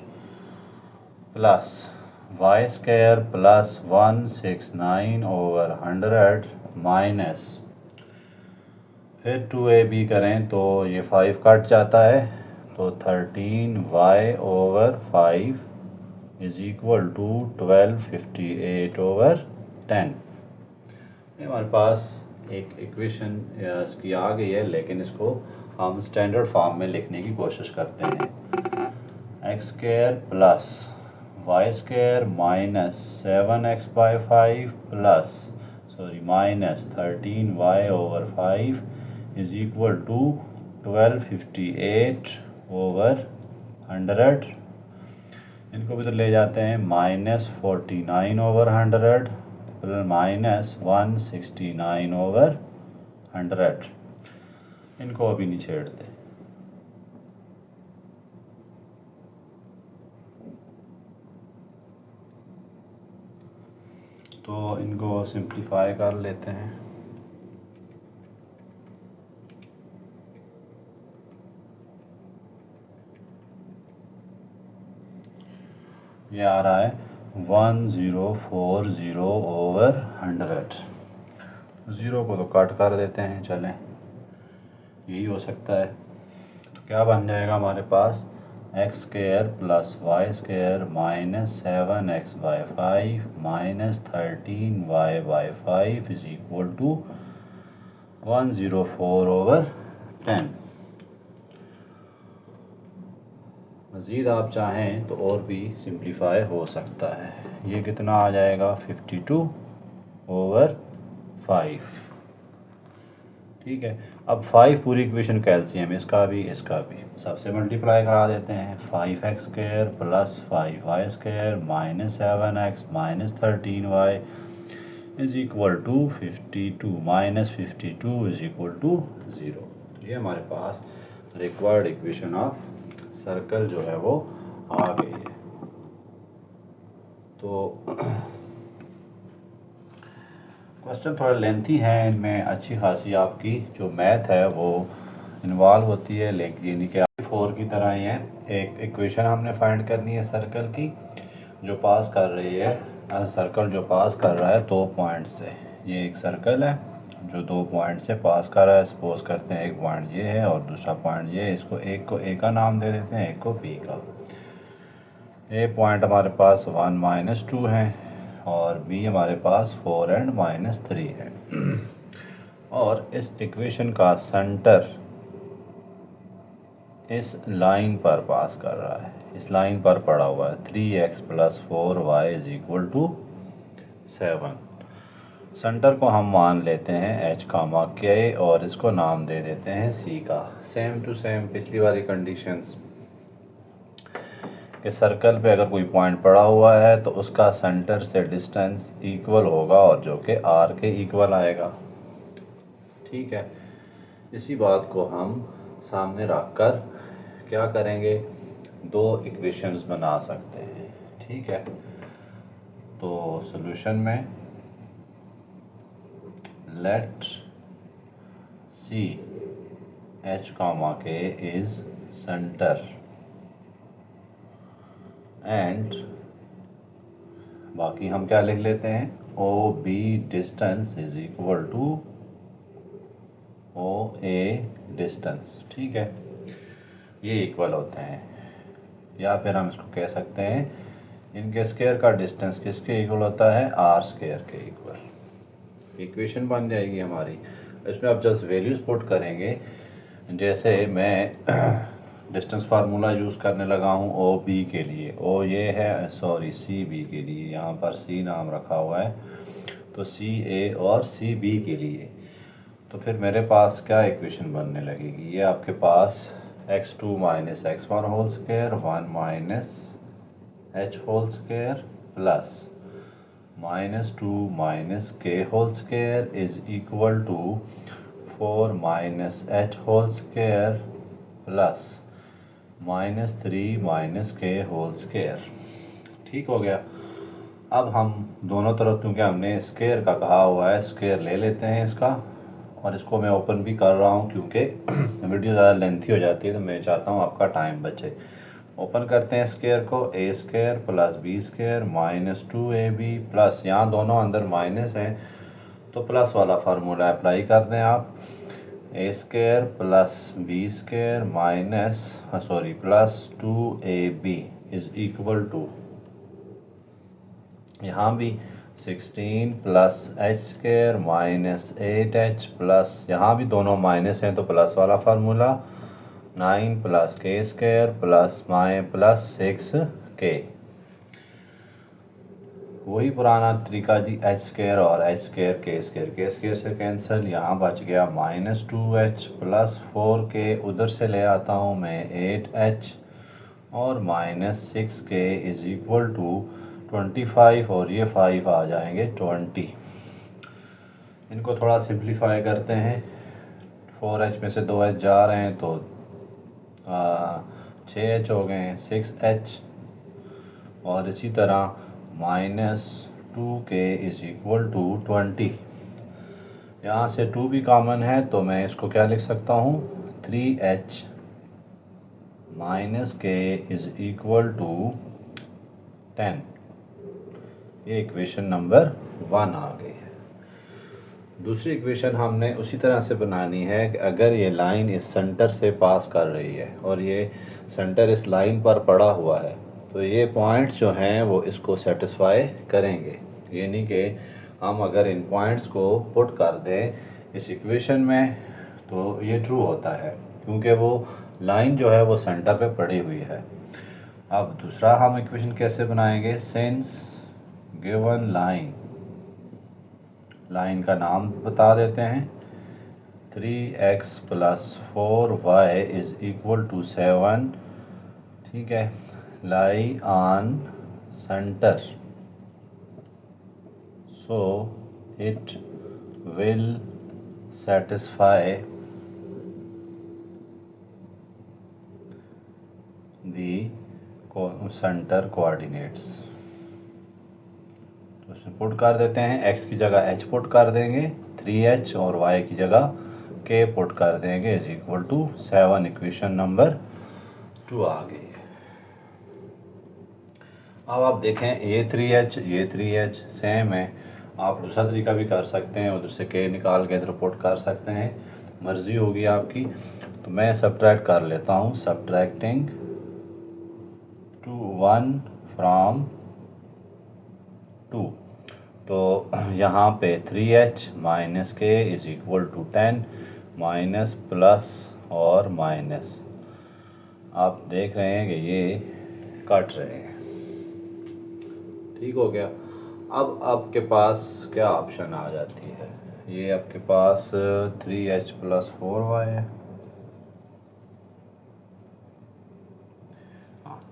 plus y² plus 169/100 minus, फिर 2ab करें तो ये 5 कट जाता है तो 13y/5 इज इक्वल टू 1258/10। हमारे पास एक इक्वेशन इसकी आ गई है, लेकिन इसको हम स्टैंडर्ड फॉर्म में लिखने की कोशिश करते हैं। x² plus y² minus 7x/5 plus minus 13y/5 is equal to 1258/100। इनको भी तो ले जाते हैं, माइनस 49/100 माइनस 169/100। इनको अभी नहीं छेड़ते। तो इनको सिंप्लीफाई कर लेते हैं। ये आ रहा है 1040/100। ज़ीरो को तो कट कर देते हैं, चलें यही हो सकता है। तो क्या बन जाएगा हमारे पास, x² plus y² minus 7x/5 minus 13y/5 is equal to 104/10। मज़ीद आप चाहें तो और भी सिंप्लीफाई हो सकता है। ये कितना आ जाएगा, 52/5। ठीक है, अब 5 पूरी इक्वेशन कैल्शियम, इसका भी सबसे मल्टीप्लाई करा देते हैं। 5x² plus 5y² minus 7x minus 13y is equal to 52 minus 52 is equal to 0। ये हमारे पास रिक्वायर्ड इक्वेशन ऑफ सर्कल जो है वो आ गई है। तो क्वेश्चन थोड़ा लेंथी है, इनमें अच्छी खासी आपकी जो मैथ है वो इन्वॉल्व होती है, लेकिन कि 4 की तरह ही है। एक इक्वेशन हमने फाइंड करनी है सर्कल की जो पास कर रही है, सर्कल जो पास कर रहा है 2 पॉइंट से। ये एक सर्कल है जो 2 पॉइंट से पास कर रहा है। सपोज करते हैं एक पॉइंट ये है और दूसरा पॉइंट ये है। इसको एक को ए का नाम दे देते हैं, एक को बी का। ए पॉइंट हमारे पास 1 - 2 है और बी हमारे पास 4 और -3 है। और इस इक्वेशन का सेंटर इस लाइन पर पास कर रहा है, इस लाइन पर पड़ा हुआ है। 3x + 4y is equal to 7। Centre को हम मान लेते हैं h, k और इसको नाम दे देते हैं c का। सेम टू सेम पिछली वाली कंडीशंस कि सर्कल पे अगर कोई पॉइंट पड़ा हुआ है तो उसका सेंटर से डिस्टेंस इक्वल होगा और जो कि r के इक्वल आएगा। ठीक है, इसी बात को हम सामने रखकर क्या करेंगे, 2 इक्वेशंस बना सकते हैं। ठीक है, तो सॉल्यूशन में let C h, k is centre and बाकी हम क्या लिख लेते हैं, O B distance is equal to O A distance. ठीक है, ये इक्वल होते हैं। या फिर हम इसको कह सकते हैं इनके स्क्वायर का डिस्टेंस किसके इक्वल होता है, r² के इक्वल। इक्वेशन बन जाएगी हमारी। इसमें आप जस्ट वैल्यूज पुट करेंगे। जैसे मैं डिस्टेंस फार्मूला यूज़ करने लगा हूँ ओ बी के लिए, ओ ये है, सॉरी सी बी के लिए, यहाँ पर सी नाम रखा हुआ है, तो सी ए और सी बी के लिए। तो फिर मेरे पास क्या इक्वेशन बनने लगेगी, ये आपके पास x2 - x1 whole square 1 - h whole square plus -2 - k whole square is equal to 4 - h whole square plus -3 - k whole square. ठीक हो गया। अब हम दोनों तरफ, क्योंकि हमने स्क्वायर का कहा हुआ है, स्क्वायर ले लेते हैं इसका, और इसको मैं ओपन भी कर रहा हूँ क्योंकि वीडियो ज़्यादा लेंथी हो जाती है, तो मैं चाहता हूँ आपका टाइम बचे। ओपन करते हैं स्क्वायर को, a square plus B square minus 2ab plus, यहाँ दोनों अंदर माइनस हैं तो प्लस वाला फार्मूला अप्लाई कर दें आप, A square plus B square minus plus 2ab is equal to, यहाँ भी 16 plus H square minus 8h plus, यहाँ भी दोनों माइनस हैं तो प्लस वाला फार्मूला, 9 प्लस के स्क्वायर प्लस 6k। वही पुराना तरीका जी, एच स्क्वायर और एच स्क्वायर के स्क्वायर से कैंसिल, यहाँ बच गया -2h प्लस 4k, उधर से ले आता हूँ मैं 8h और -6k इज इक्वल टू 25, और ये 5 आ जाएंगे 20। इनको थोड़ा सिंप्लीफाई करते हैं, 4h में से 2h जा रहे हैं तो 6h हो गए हैं, 6h, और इसी तरह -2k इज इक्वल टू 20। यहाँ से 2 भी कॉमन है तो मैं इसको क्या लिख सकता हूँ, 3h minus k is equal to 10। ये इक्वेशन नंबर 1 आ गई है। दूसरी इक्वेशन हमने उसी तरह से बनानी है कि अगर ये लाइन इस सेंटर से पास कर रही है और ये सेंटर इस लाइन पर पड़ा हुआ है, तो ये पॉइंट्स जो हैं वो इसको सेटिस्फाई करेंगे। यानी कि हम अगर इन पॉइंट्स को पुट कर दें इस इक्वेशन में तो ये ट्रू होता है, क्योंकि वो लाइन जो है वो सेंटर पे पड़ी हुई है। अब दूसरा हम इक्वेशन कैसे बनाएंगे, सिंस गिवन लाइन का नाम बता देते हैं, 3x plus 4y is equal to 7, ठीक है, lie on centre, so it will satisfy the centre coordinates. तो इसमें पुट कर देते हैं, x की जगह h पुट कर देंगे 3h और y की जगह k पुट कर देंगे is equal to 7। Equation number 2 आ गई है। अब आप देखें ये 3h सेम है, आप दूसरा तरीका भी कर सकते हैं, उधर से k निकाल के इधर पुट कर सकते हैं, मर्जी होगी आपकी। तो मैं सब्ट्रैक्ट कर लेता हूँ, सब्ट्रैक्टिंग 1 फ्रॉम 2, तो यहाँ पे 3h minus k is equal to 10, minus plus और माइनस, आप देख रहे हैं कि ये कट रहे हैं, ठीक हो गया। अब आपके पास क्या ऑप्शन आ जाती है, ये आपके पास 3h प्लस 4y है,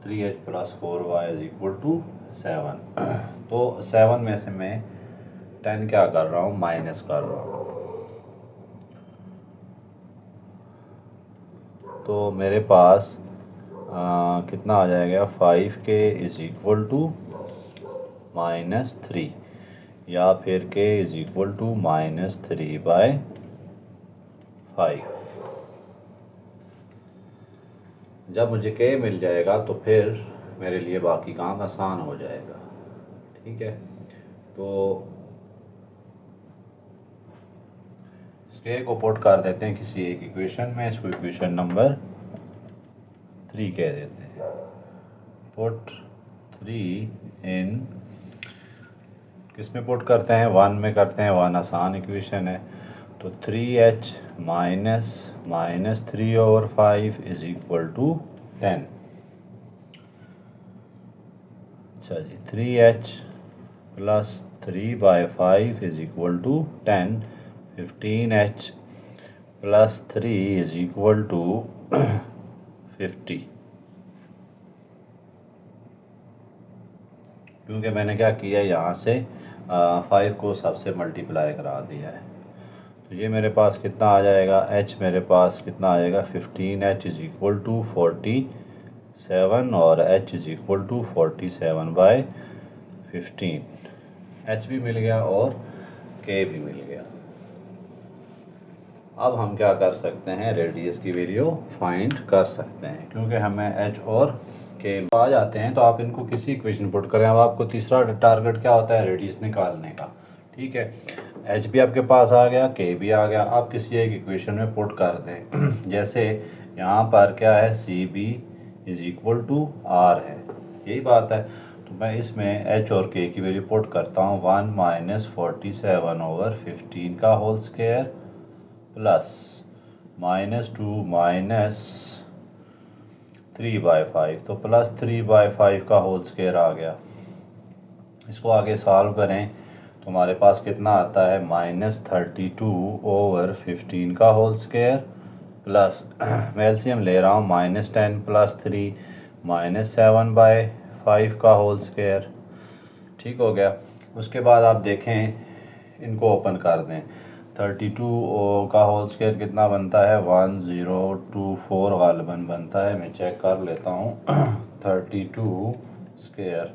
3h plus 4y is equal to 7। तो 7 में से मैं 10 क्या कर रहा हूँ, माइनस कर रहा हूँ, तो मेरे पास कितना आ जाएगा, 5k इज इक्वल टू -3, या फिर k इज इक्वल टू -3/5। जब मुझे k मिल जाएगा तो फिर मेरे लिए बाकी काम आसान हो जाएगा, ठीक है। तो इस k को पुट कर देते हैं किसी एक इक्वेशन में, इसको इक्वेशन नंबर 3 कह देते हैं। पुट 3 इन, किस में पुट करते हैं, 1 में करते हैं, 1 आसान इक्वेशन है। तो 3h minus 3/5 is equal to 10। अच्छा जी, 3h plus 3/5 is equal to 10, 15h plus 3 is equal to 50। क्योंकि मैंने क्या किया, यहाँ से 5 को सबसे मल्टीप्लाई करा दिया है, तो ये मेरे पास कितना आ जाएगा, h मेरे पास कितना आ जाएगा, 15h इज इक्वल टू 47, और h is equal to 47/50। 15। H भी मिल गया और के भी मिल गया। अब हम क्या कर सकते हैं, रेडियस की वैल्यू फाइंड कर सकते हैं, क्योंकि हमें एच और के आ जाते हैं। तो आप इनको किसी इक्वेशन पुट करें। अब आपको तीसरा टारगेट क्या होता है, रेडियस निकालने का। ठीक है, एच भी आपके पास आ गया, के भी आ गया। आप किसी एक इक्वेशन में पुट कर दें। जैसे यहाँ पर क्या है, C B is equal to R है, यही बात है। तो मैं इसमें एच और के की वैल्यू पुट करता हूँ। 1 - 47/15 का होल स्क्वायर प्लस -2 - 3/5, तो +3/5 का होल स्क्वायर आ गया। इसको आगे सॉल्व करें तो हमारे पास कितना आता है, -32/15 का होल स्क्वायर प्लस मैं एलसीएम ले रहा हूँ, -10 + 3 -7/5 का होल स्क्वायर। ठीक हो गया। उसके बाद आप देखें, इनको ओपन कर दें। 32 का होल स्क्वायर कितना बनता है, 1024 गालिबन बनता है। मैं चेक कर लेता हूँ। 32 स्क्वायर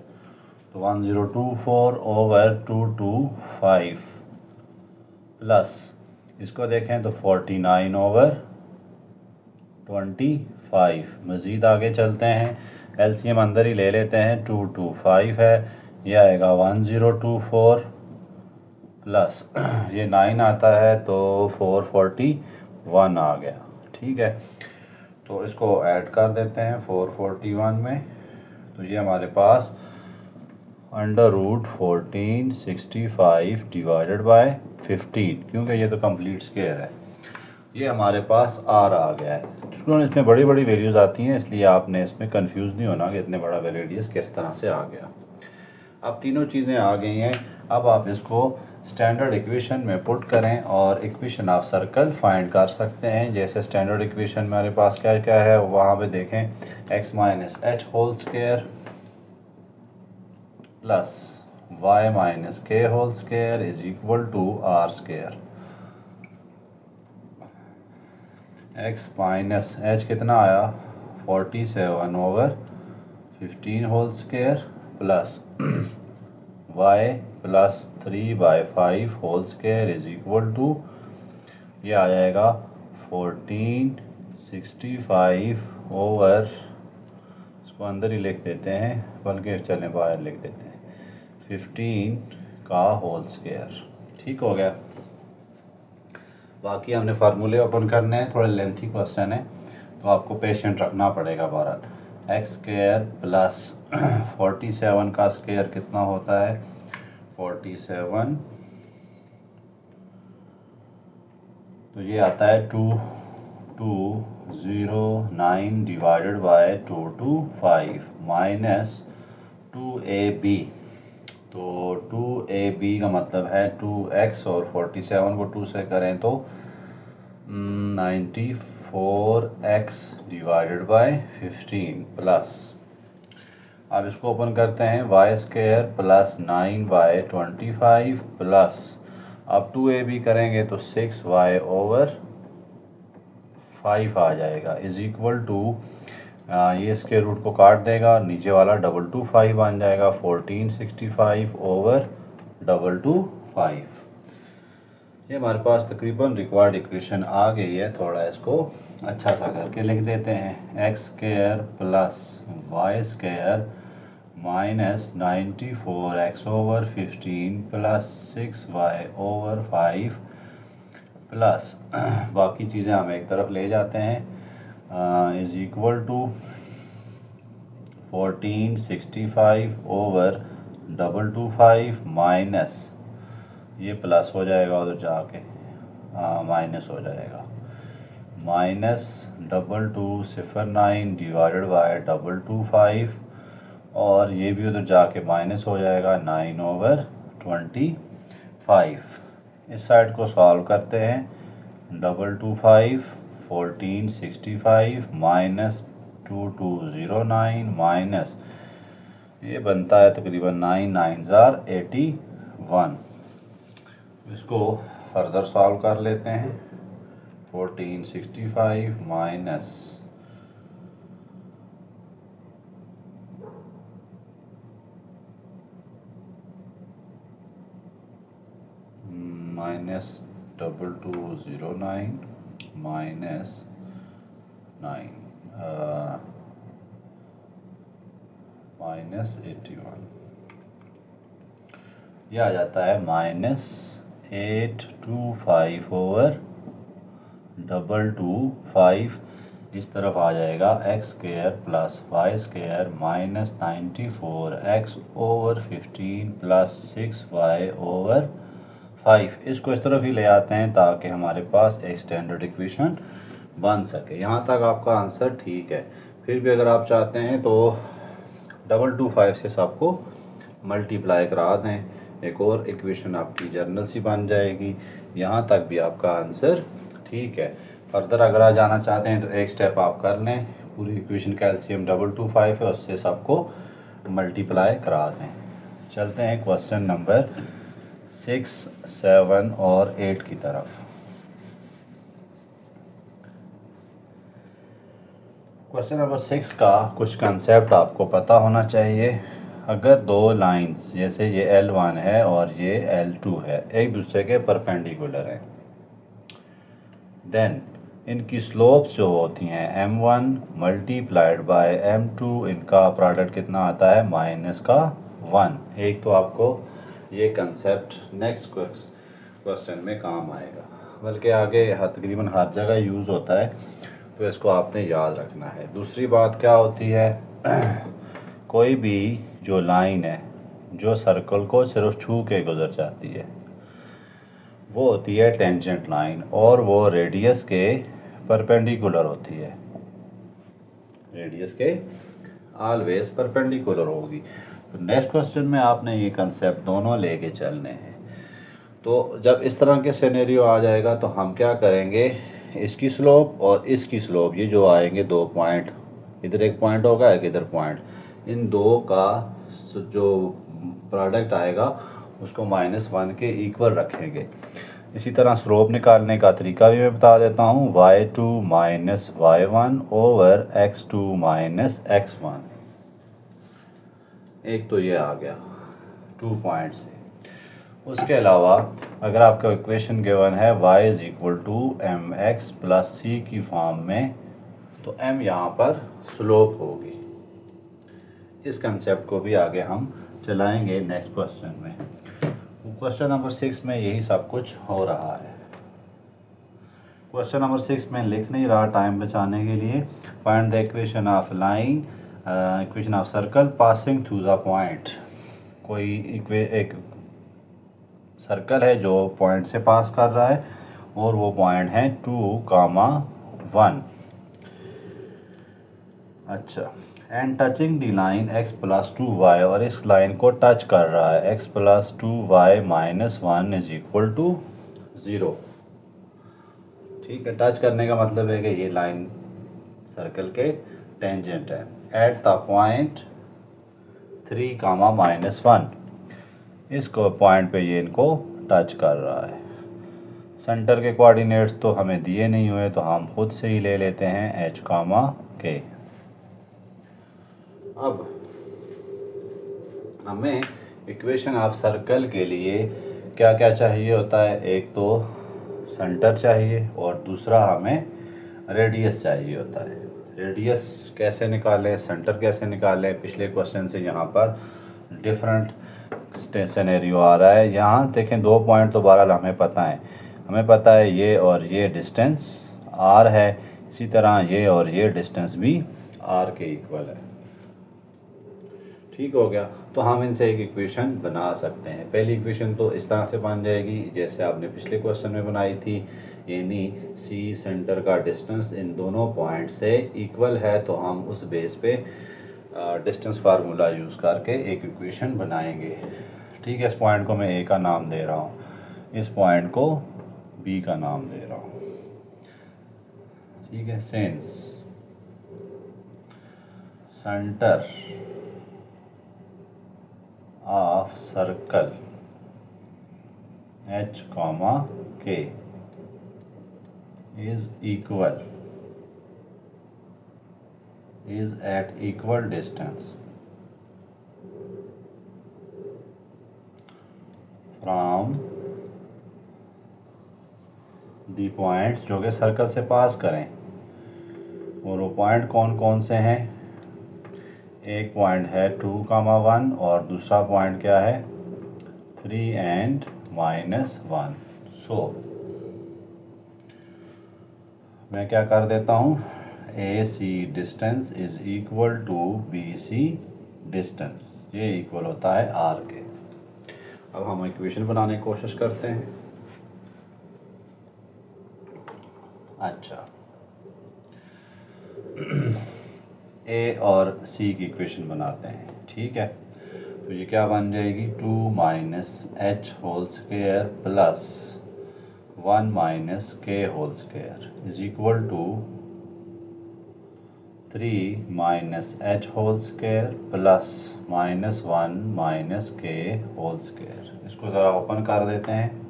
तो 1024/225 प्लस इसको देखें तो 49/25। मज़ीद आगे चलते हैं, एलसीएम अंदर ही ले लेते हैं। 225 है, ये आएगा 1024 प्लस ये 9 आता है तो 441 आ गया। ठीक है, तो इसको ऐड कर देते हैं 441 में। तो ये हमारे पास √1465 डिवाइडेड बाय 15, क्योंकि ये तो कंप्लीट स्क्वायर है, ये हमारे पास आर आ गया है। स्टूडेंट, इसमें बड़ी बड़ी वैल्यूज़ आती हैं, इसलिए आपने इसमें कंफ्यूज नहीं होना कि इतने बड़ा रेडियस किस तरह से आ गया। अब तीनों चीज़ें आ गई हैं। अब आप इसको स्टैंडर्ड इक्वेशन में पुट करें और इक्वेशन ऑफ सर्कल फाइंड कर सकते हैं। जैसे स्टैंडर्ड इक्वेशन में हमारे पास क्या क्या है, वहाँ पे देखें, x - h whole square plus y - k whole square is equal to are square. x - h कितना आया, 47/15 whole square plus y plus 3/5 whole square is equal to, ये आ जाएगा 1465 इसको अंदर ही लिख देते हैं, बल्कि चलें बाहर लिख देते हैं, 15 का होल स्क्वायर। ठीक हो गया। बाकी हमने फार्मूले ओपन करने हैं, थोड़े लेंथी क्वेश्चन है तो आपको पेशेंट रखना पड़ेगा। बहरहाल एक्स स्क्वायर प्लस 47 का स्क्वायर कितना होता है, 47, तो ये आता है 2209 डिवाइडेड बाय 225 माइनस 2ab। तो 2ab का मतलब है 2x और 47 को 2 से करें तो 94x डिवाइडेड बाय 15 प्लस, अब इसको ओपन करते हैं, वाई स्क्वायर प्लस 9/25 प्लस, अब 2ab करेंगे तो 6y/5 आ जाएगा इज इक्वल टू, ये इसके रूट को काट देगा, नीचे वाला 225 बन जाएगा, 1465/225। ये हमारे पास तकरीबन रिक्वायर्ड इक्वेशन आ गई है। थोड़ा इसको अच्छा सा करके लिख देते हैं, x square plus Y square minus 94x/15 plus 6y/5 plus बाकी चीज़ें हम एक तरफ ले जाते हैं, इज इक्वल टू 1465/225 माइनस, ये प्लस हो जाएगा उधर जाके, माइनस हो जाएगा, -2209 डिवाइडेड बाय 225, और ये भी उधर जाके माइनस हो जाएगा 9/25। इस साइड को सॉल्व करते हैं, 225 1465 माइनस 2209 माइनस, ये बनता है तकरीबन 9 9 81। इसको फर्दर सॉल्व कर लेते हैं, 1465 माइनस 9 -2209 -9 -81, यह आ जाता है -825/225। इस तरफ आ जाएगा x² + y² -94x/15 + 6y/5। इसको इस तरफ ही ले आते हैं ताकि हमारे पास एक स्टैंडर्ड इक्वेशन बन सके। यहाँ तक आपका आंसर ठीक है। फिर भी अगर आप चाहते हैं तो 225 से सबको मल्टीप्लाई करा दें, एक और इक्वेशन आपकी जर्नल सी बन जाएगी। यहाँ तक भी आपका आंसर ठीक है। फर्दर अगर आप जाना चाहते हैं तो एक स्टेप आप कर लें, पूरी इक्वेशन का एलसीएम 225 है, उससे सबको मल्टीप्लाई करा दें। चलते हैं क्वेश्चन नंबर 6, 7 और 8 की तरफ। क्वेश्चन नंबर 6 का कुछ कंसेप्ट आपको पता होना चाहिए। अगर दो लाइंस, जैसे ये L1 है और ये L2 है, एक दूसरे के परपेंडिकुलर हैं, देन इनकी स्लोप्स जो होती हैं m1 मल्टीप्लाइड बाय m2, इनका प्रोडक्ट कितना आता है -1। एक तो आपको ये कंसेप्ट नेक्स्ट क्वेश्चन में काम आएगा, बल्कि आगे तकरीबन हर जगह यूज़ होता है, तो इसको आपने याद रखना है। दूसरी बात क्या होती है, कोई भी जो लाइन है जो सर्कल को सिर्फ छू के गुजर जाती है वो होती है टेंजेंट लाइन, और वो रेडियस के परपेंडिकुलर होती है, रेडियस के ऑलवेज परपेंडिकुलर होगी। तो नेक्स्ट क्वेश्चन में आपने ये कंसेप्ट दोनों लेके चलने हैं। तो जब इस तरह के सिनेरियो आ जाएगा तो हम क्या करेंगे, इसकी स्लोप और इसकी स्लोप, ये जो आएंगे दो पॉइंट, इधर एक पॉइंट होगा एक इधर पॉइंट, इन दो का जो प्रोडक्ट आएगा उसको -1 के इक्वल रखेंगे। इसी तरह स्लोप निकालने का तरीका भी मैं बता देता हूँ, y2 - y1 x2 - x1। एक तो ये आ गया 2 पॉइंट से। उसके अलावा अगर आपका इक्वेशन गिवन है y = mx + c की फॉर्म में, तो m यहाँ पर स्लोप होगी। इस कंसेप्ट को भी आगे हम चलाएंगे नेक्स्ट क्वेश्चन में। क्वेश्चन नंबर 6 में यही सब कुछ हो रहा है। क्वेश्चन नंबर 6 में लिख नहीं रहा टाइम बचाने के लिए। Find the equation of line, equation of circle passing through the point. कोई एक सर्कल है जो पॉइंट से पास कर रहा है और वो पॉइंट है 2, 1। अच्छा, and touching the line x + 2y, और इस लाइन को टच कर रहा है x + 2y - 1 = 0। ठीक है, टच करने का मतलब है कि ये लाइन सर्कल के टेंजेंट है। एट द पॉइंट 3, -1, इसको पॉइंट पे ये इनको टच कर रहा है। सेंटर के कोऑर्डिनेट्स तो हमें दिए नहीं हुए, तो हम खुद से ही ले लेते हैं h, k। अब हमें इक्वेशन ऑफ सर्कल के लिए क्या क्या चाहिए होता है, एक तो सेंटर चाहिए और दूसरा हमें रेडियस चाहिए होता है। रेडियस कैसे निकालें, सेंटर कैसे निकालें, पिछले क्वेश्चन से यहाँ पर डिफरेंट सिनेरियो आ रहा है। यहाँ देखें, दो पॉइंट तो बहरहाल हमें पता है, हमें पता है ये और ये डिस्टेंस r है, इसी तरह ये और ये डिस्टेंस भी r के इक्वल है। ठीक हो गया, तो हम इनसे एक इक्वेशन बना सकते हैं। पहली इक्वेशन तो इस तरह से बन जाएगी जैसे आपने पिछले क्वेश्चन में बनाई थी, यानी सी सेंटर का डिस्टेंस इन दोनों पॉइंट से इक्वल है, तो हम उस बेस पे डिस्टेंस फार्मूला यूज़ करके एक इक्वेशन बनाएंगे। ठीक है, इस पॉइंट को मैं ए का नाम दे रहा हूँ, इस पॉइंट को बी का नाम दे रहा हूँ। ठीक है, since centre of circle h, k is at equal distance from the points जो कि सर्कल से पास करें, और वो पॉइंट कौन कौन से हैं? एक पॉइंट है 2, 1 और दूसरा पॉइंट क्या है? 3 and -1। सो मैं क्या कर देता हूँ, AC distance is equal to BC distance, ये इक्वल होता है R के। अब हम इक्वेशन बनाने की कोशिश करते हैं। अच्छा, A और C की इक्वेशन बनाते हैं, ठीक है। तो ये क्या बन जाएगी, 2 - h whole square plus 1 - k whole square is equal to 3 - h whole square plus -1 - k whole square. इसको ज़रा ओपन कर देते हैं,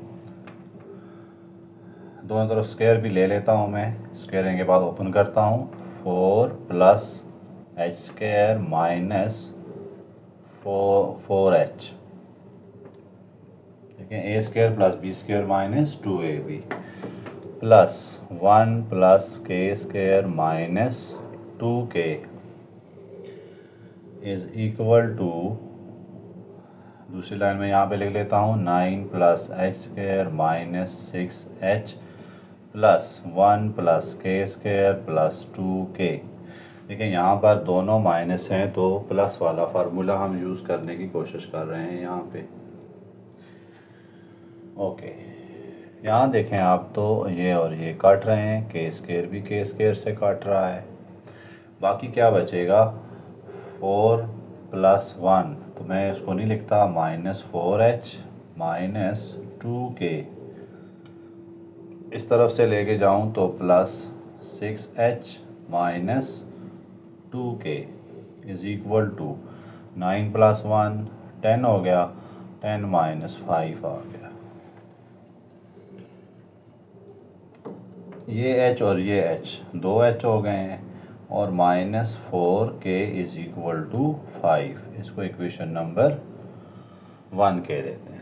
दोनों तरफ स्क्वायर भी ले लेता हूँ मैं, स्क्वायरिंग के बाद ओपन करता हूँ। 4 + h स्क्वायर माइनस 4h, देखें, a square plus b square minus 2ab plus 1 + k square minus 2k is equal to, दूसरी लाइन में यहाँ पे लिख लेता हूँ 9 + h square minus 6h plus 1 + k square plus 2k। देखिए यहाँ पर दोनों माइनस हैं तो प्लस वाला फार्मूला हम यूज़ करने की कोशिश कर रहे हैं यहाँ पे। ओके, यहाँ देखें आप, तो ये और ये काट रहे हैं, के स्क्वायर भी के स्क्वायर से काट रहा है, बाकी क्या बचेगा, 4 + 1, तो मैं इसको नहीं लिखता, -4h माइनस 2k, इस तरफ से लेके जाऊँ तो plus 6h minus 2k is equal to 9 + 1 10 हो गया, 10 - 5 आ गया। ये h और ये h, 2h हो गए हैं, और -4k इज इक्वल टू 5, इसको इक्वेशन नंबर 1 कह देते हैं।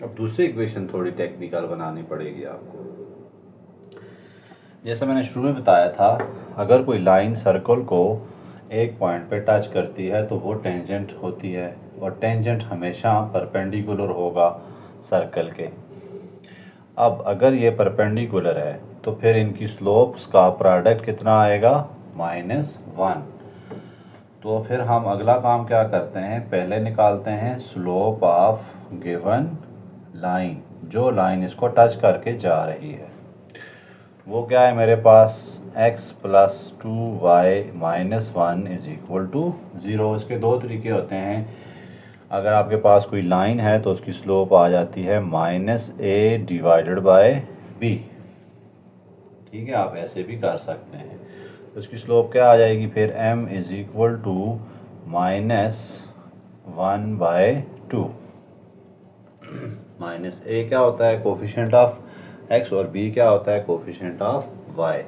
अब दूसरी इक्वेशन थोड़ी टेक्निकल बनानी पड़ेगी आपको। जैसे मैंने शुरू में बताया था, अगर कोई लाइन सर्कल को एक पॉइंट पे टच करती है तो वो टेंजेंट होती है, और टेंजेंट हमेशा परपेंडिकुलर होगा सर्कल के। अब अगर ये परपेंडिकुलर है तो फिर इनकी स्लोप्स का प्रोडक्ट कितना आएगा, -1। तो फिर हम अगला काम क्या करते हैं, पहले निकालते हैं स्लोप ऑफ गिवन लाइन, जो लाइन इसको टच करके जा रही है। वो क्या है मेरे पास, x + 2y - 1 is equal to 0। इसके दो तरीके होते हैं, अगर आपके पास कोई लाइन है तो उसकी स्लोप आ जाती है -a / b, ठीक है, आप ऐसे भी कर सकते हैं। तो उसकी स्लोप क्या आ जाएगी फिर, m is equal to -1/2। -a क्या होता है, कोफिशिएंट ऑफ x, और b क्या होता है, कोफिशिएंट ऑफ y।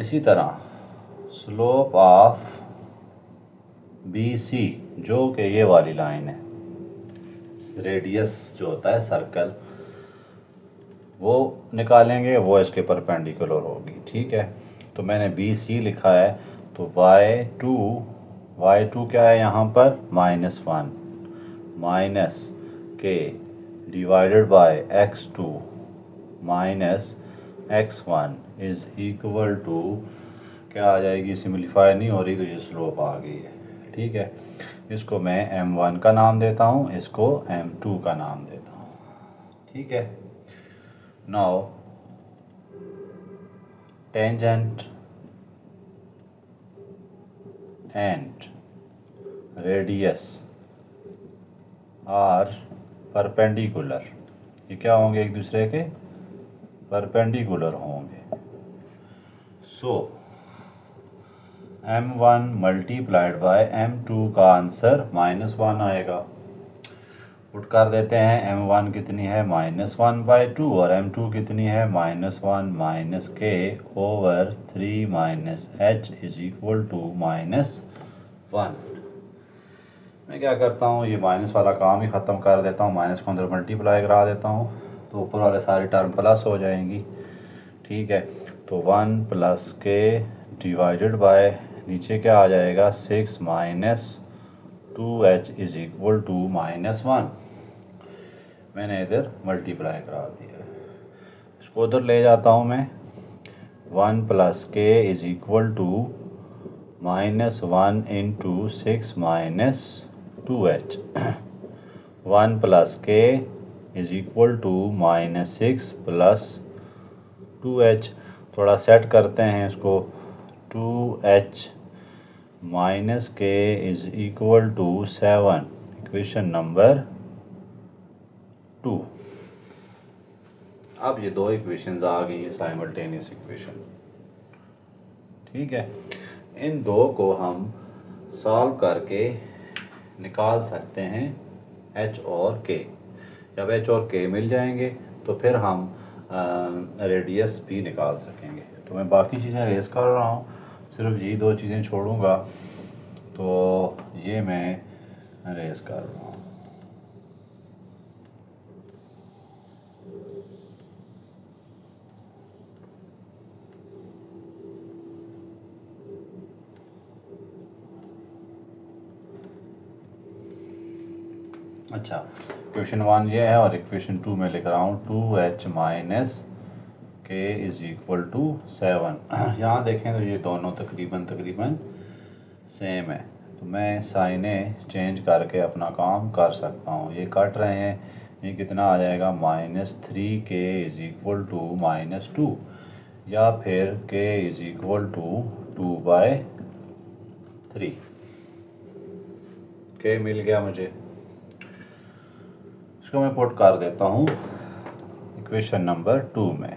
इसी तरह स्लोप ऑफ BC, जो कि ये वाली लाइन है, रेडियस जो होता है सर्कल, वो निकालेंगे, वो इसके परपेंडिकुलर होगी, ठीक है। तो मैंने BC लिखा है, तो y2 क्या है यहाँ पर, -1 minus k divided by x2 minus x1 is equal to, क्या आ जाएगी, सिम्प्लीफाई नहीं हो रही तो ये स्लोप आ गई है, ठीक है। इसको मैं m1 का नाम देता हूँ, इसको m2 का नाम देता हूँ, ठीक है। Now tangent and radius are perpendicular, ये क्या होंगे, एक दूसरे के परपेंडिकुलर होंगे। सो m1 मल्टीप्लाइड बाय m2 का आंसर -1 आएगा। पुट कर देते हैं, m1 कितनी है, -1/2, और m2 कितनी है, -1 - k over 3 - h is equal to -1। मैं क्या करता हूँ, ये माइनस वाला काम ही ख़त्म कर देता हूँ, माइनस को अंदर मल्टीप्लाई करा देता हूँ, तो ऊपर वाले सारी टर्म प्लस हो जाएंगी, ठीक है। तो 1 प्लस के डिवाइडेड बाय नीचे क्या आ जाएगा 6 minus 2h is equal to -1। मैंने इधर मल्टीप्लाई करा दिया, इसको उधर ले जाता हूँ मैं। 1 plus K is equal to -1 into 6 minus 2h। 1 plus K is equal to -6 plus 2h। थोड़ा सेट करते हैं इसको। 2h minus K is equal to 7, equation number 2। अब ये दो इक्वेशंस आ गई है साइमल्टेनियस इक्वेशन, ठीक है। इन दो को हम सॉल्व करके निकाल सकते हैं h और k। जब h और k मिल जाएंगे तो फिर हम रेडियस भी निकाल सकेंगे। तो मैं बाकी चीज़ें रेस कर रहा हूँ, सिर्फ ये दो चीज़ें छोड़ूंगा, तो ये मैं रेस कर रहा हूँ। अच्छा, इक्वेशन 1 ये है और इक्वेशन 2 में लिख रहा हूँ 2h minus K is equal to 7। यहाँ देखें तो ये दोनों तकरीबन सेम है, तो मैं साइने चेंज करके अपना काम कर सकता हूँ। ये कट रहे हैं, ये कितना आ जाएगा -3k इज इक्वल टू -2, या फिर k is equal to 2/3। k मिल गया मुझे, इसको मैं पुट कर देता हूँ इक्वेशन नंबर 2 में।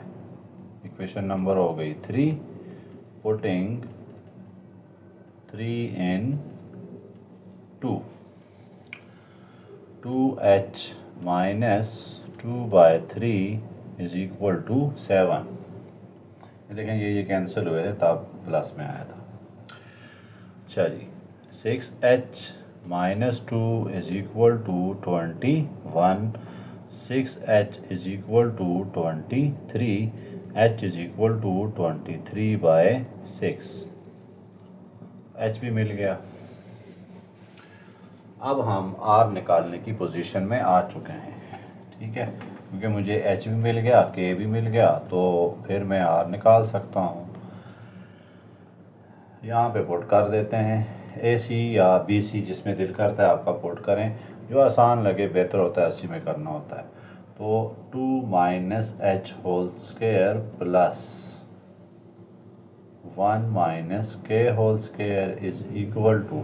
इक्वेशन नंबर हो गई 3, putting 3 in 2। 2h minus 2/3 is equal to 7। देखें ये कैंसिल हुए थे तब प्लस में आया था। चलिए 6h minus 2 is equal to 21, 6h is equal to 23, h is equal to 23/6। h भी मिल गया। अब हम r निकालने की पोजीशन में आ चुके हैं, ठीक है, क्योंकि मुझे h भी मिल गया, k भी मिल गया, तो फिर मैं r निकाल सकता हूँ। यहाँ पे पुट कर देते हैं, AC या BC जिसमें दिल करता है आपका पुट करें, जो आसान लगे बेहतर होता है, उसी में करना होता है। तो 2 minus h whole square plus 1 minus k whole square is equal to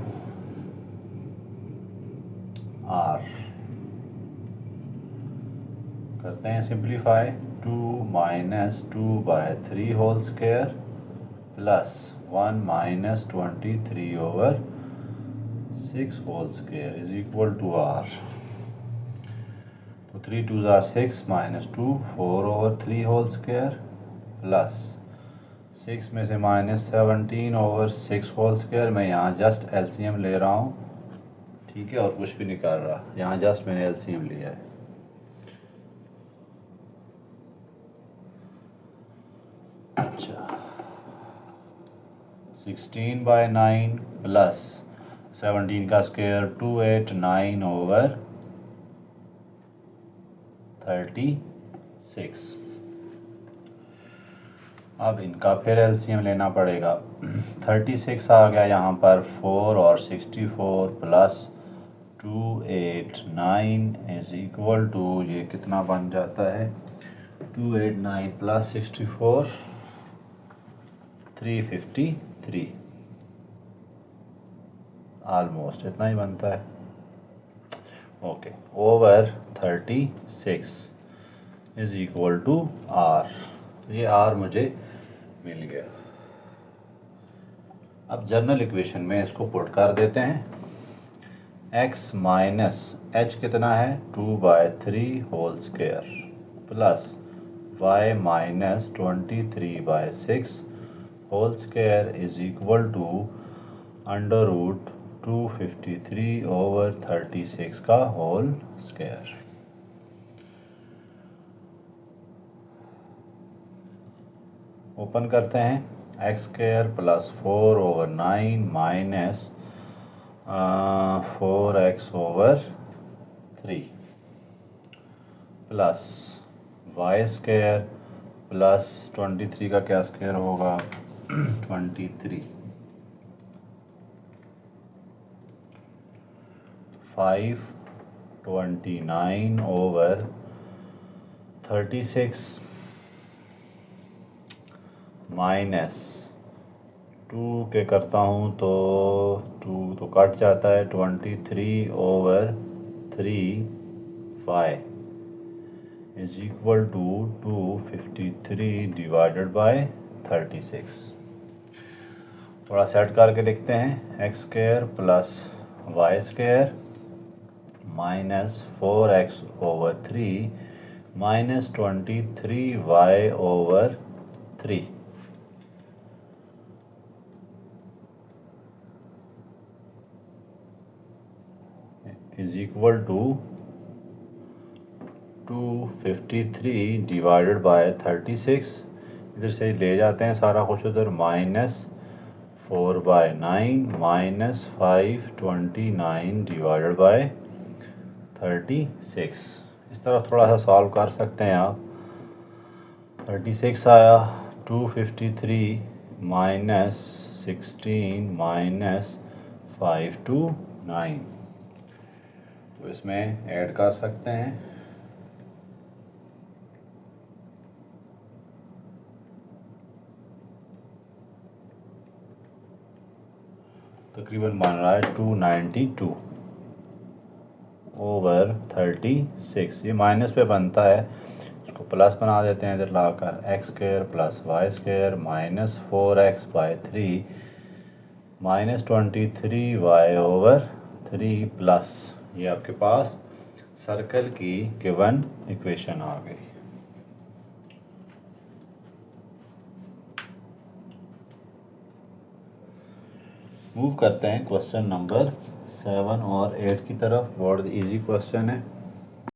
r। करते हैं simplify. 2 minus 2/3 whole square plus 1 minus 23/6 whole square is equal to r। तो 3 2 ज़ा 6 माइनस 2 4/3 होल स्क्वायर प्लस 6 में से -17/6 होल स्क्वायर। मैं यहाँ जस्ट एलसीएम ले रहा हूँ, ठीक है, और कुछ भी नहीं कर रहा, यहाँ जस्ट मैंने एलसीएम लिया है। अच्छा, 16/9 प्लस 17 का स्क्वायर 289/36। अब इनका फिर एलसीएम लेना पड़ेगा। 36 आ गया यहाँ पर, 4 और 64 प्लस 289 इज इक्वल टू, ये कितना बन जाता है 289 प्लस 64 353, ऑलमोस्ट इतना ही बनता है। Okay, over 36 is equal to r। तो ये r मुझे मिल गया। अब जनरल इक्वेशन में इसको पुट कर देते हैं। x माइनस h कितना है 2/3 whole square plus y minus 23/6 whole square is equal to under root 253/36 का होल स्क्वायर। ओपन करते हैं x square plus 4/9 minus 4x/3 plus Y square plus 23 का क्या स्क्वायर होगा 23 5/29/36 माइनस 2 के करता हूँ तो 2 तो कट जाता है 23/3 is equal to 253 divided by 36। थोड़ा सेट करके लिखते हैं x square plus Y square minus 4x/3 minus 23y/3 is equal to 253 divided by 36। इधर से ले जाते हैं सारा कुछ उधर माइनस 4/9 माइनस 529 डिवाइडेड बाय 36। इस तरह थोड़ा सा सॉल्व कर सकते हैं आप। 36 आया 253 माइनस 16 माइनस 529 तो इसमें ऐड कर सकते हैं। तकरीबन बन रहा है 292/36। ये माइनस पे बनता है, इसको प्लस बना देते हैं इधर लाकर X square plus Y square minus 4x/3 minus 23y/3 plus ये आपके पास सर्कल की गिवन इक्वेशन आ गई। मूव करते हैं क्वेश्चन नंबर 7 और 8 की तरफ। बहुत इजी क्वेश्चन है।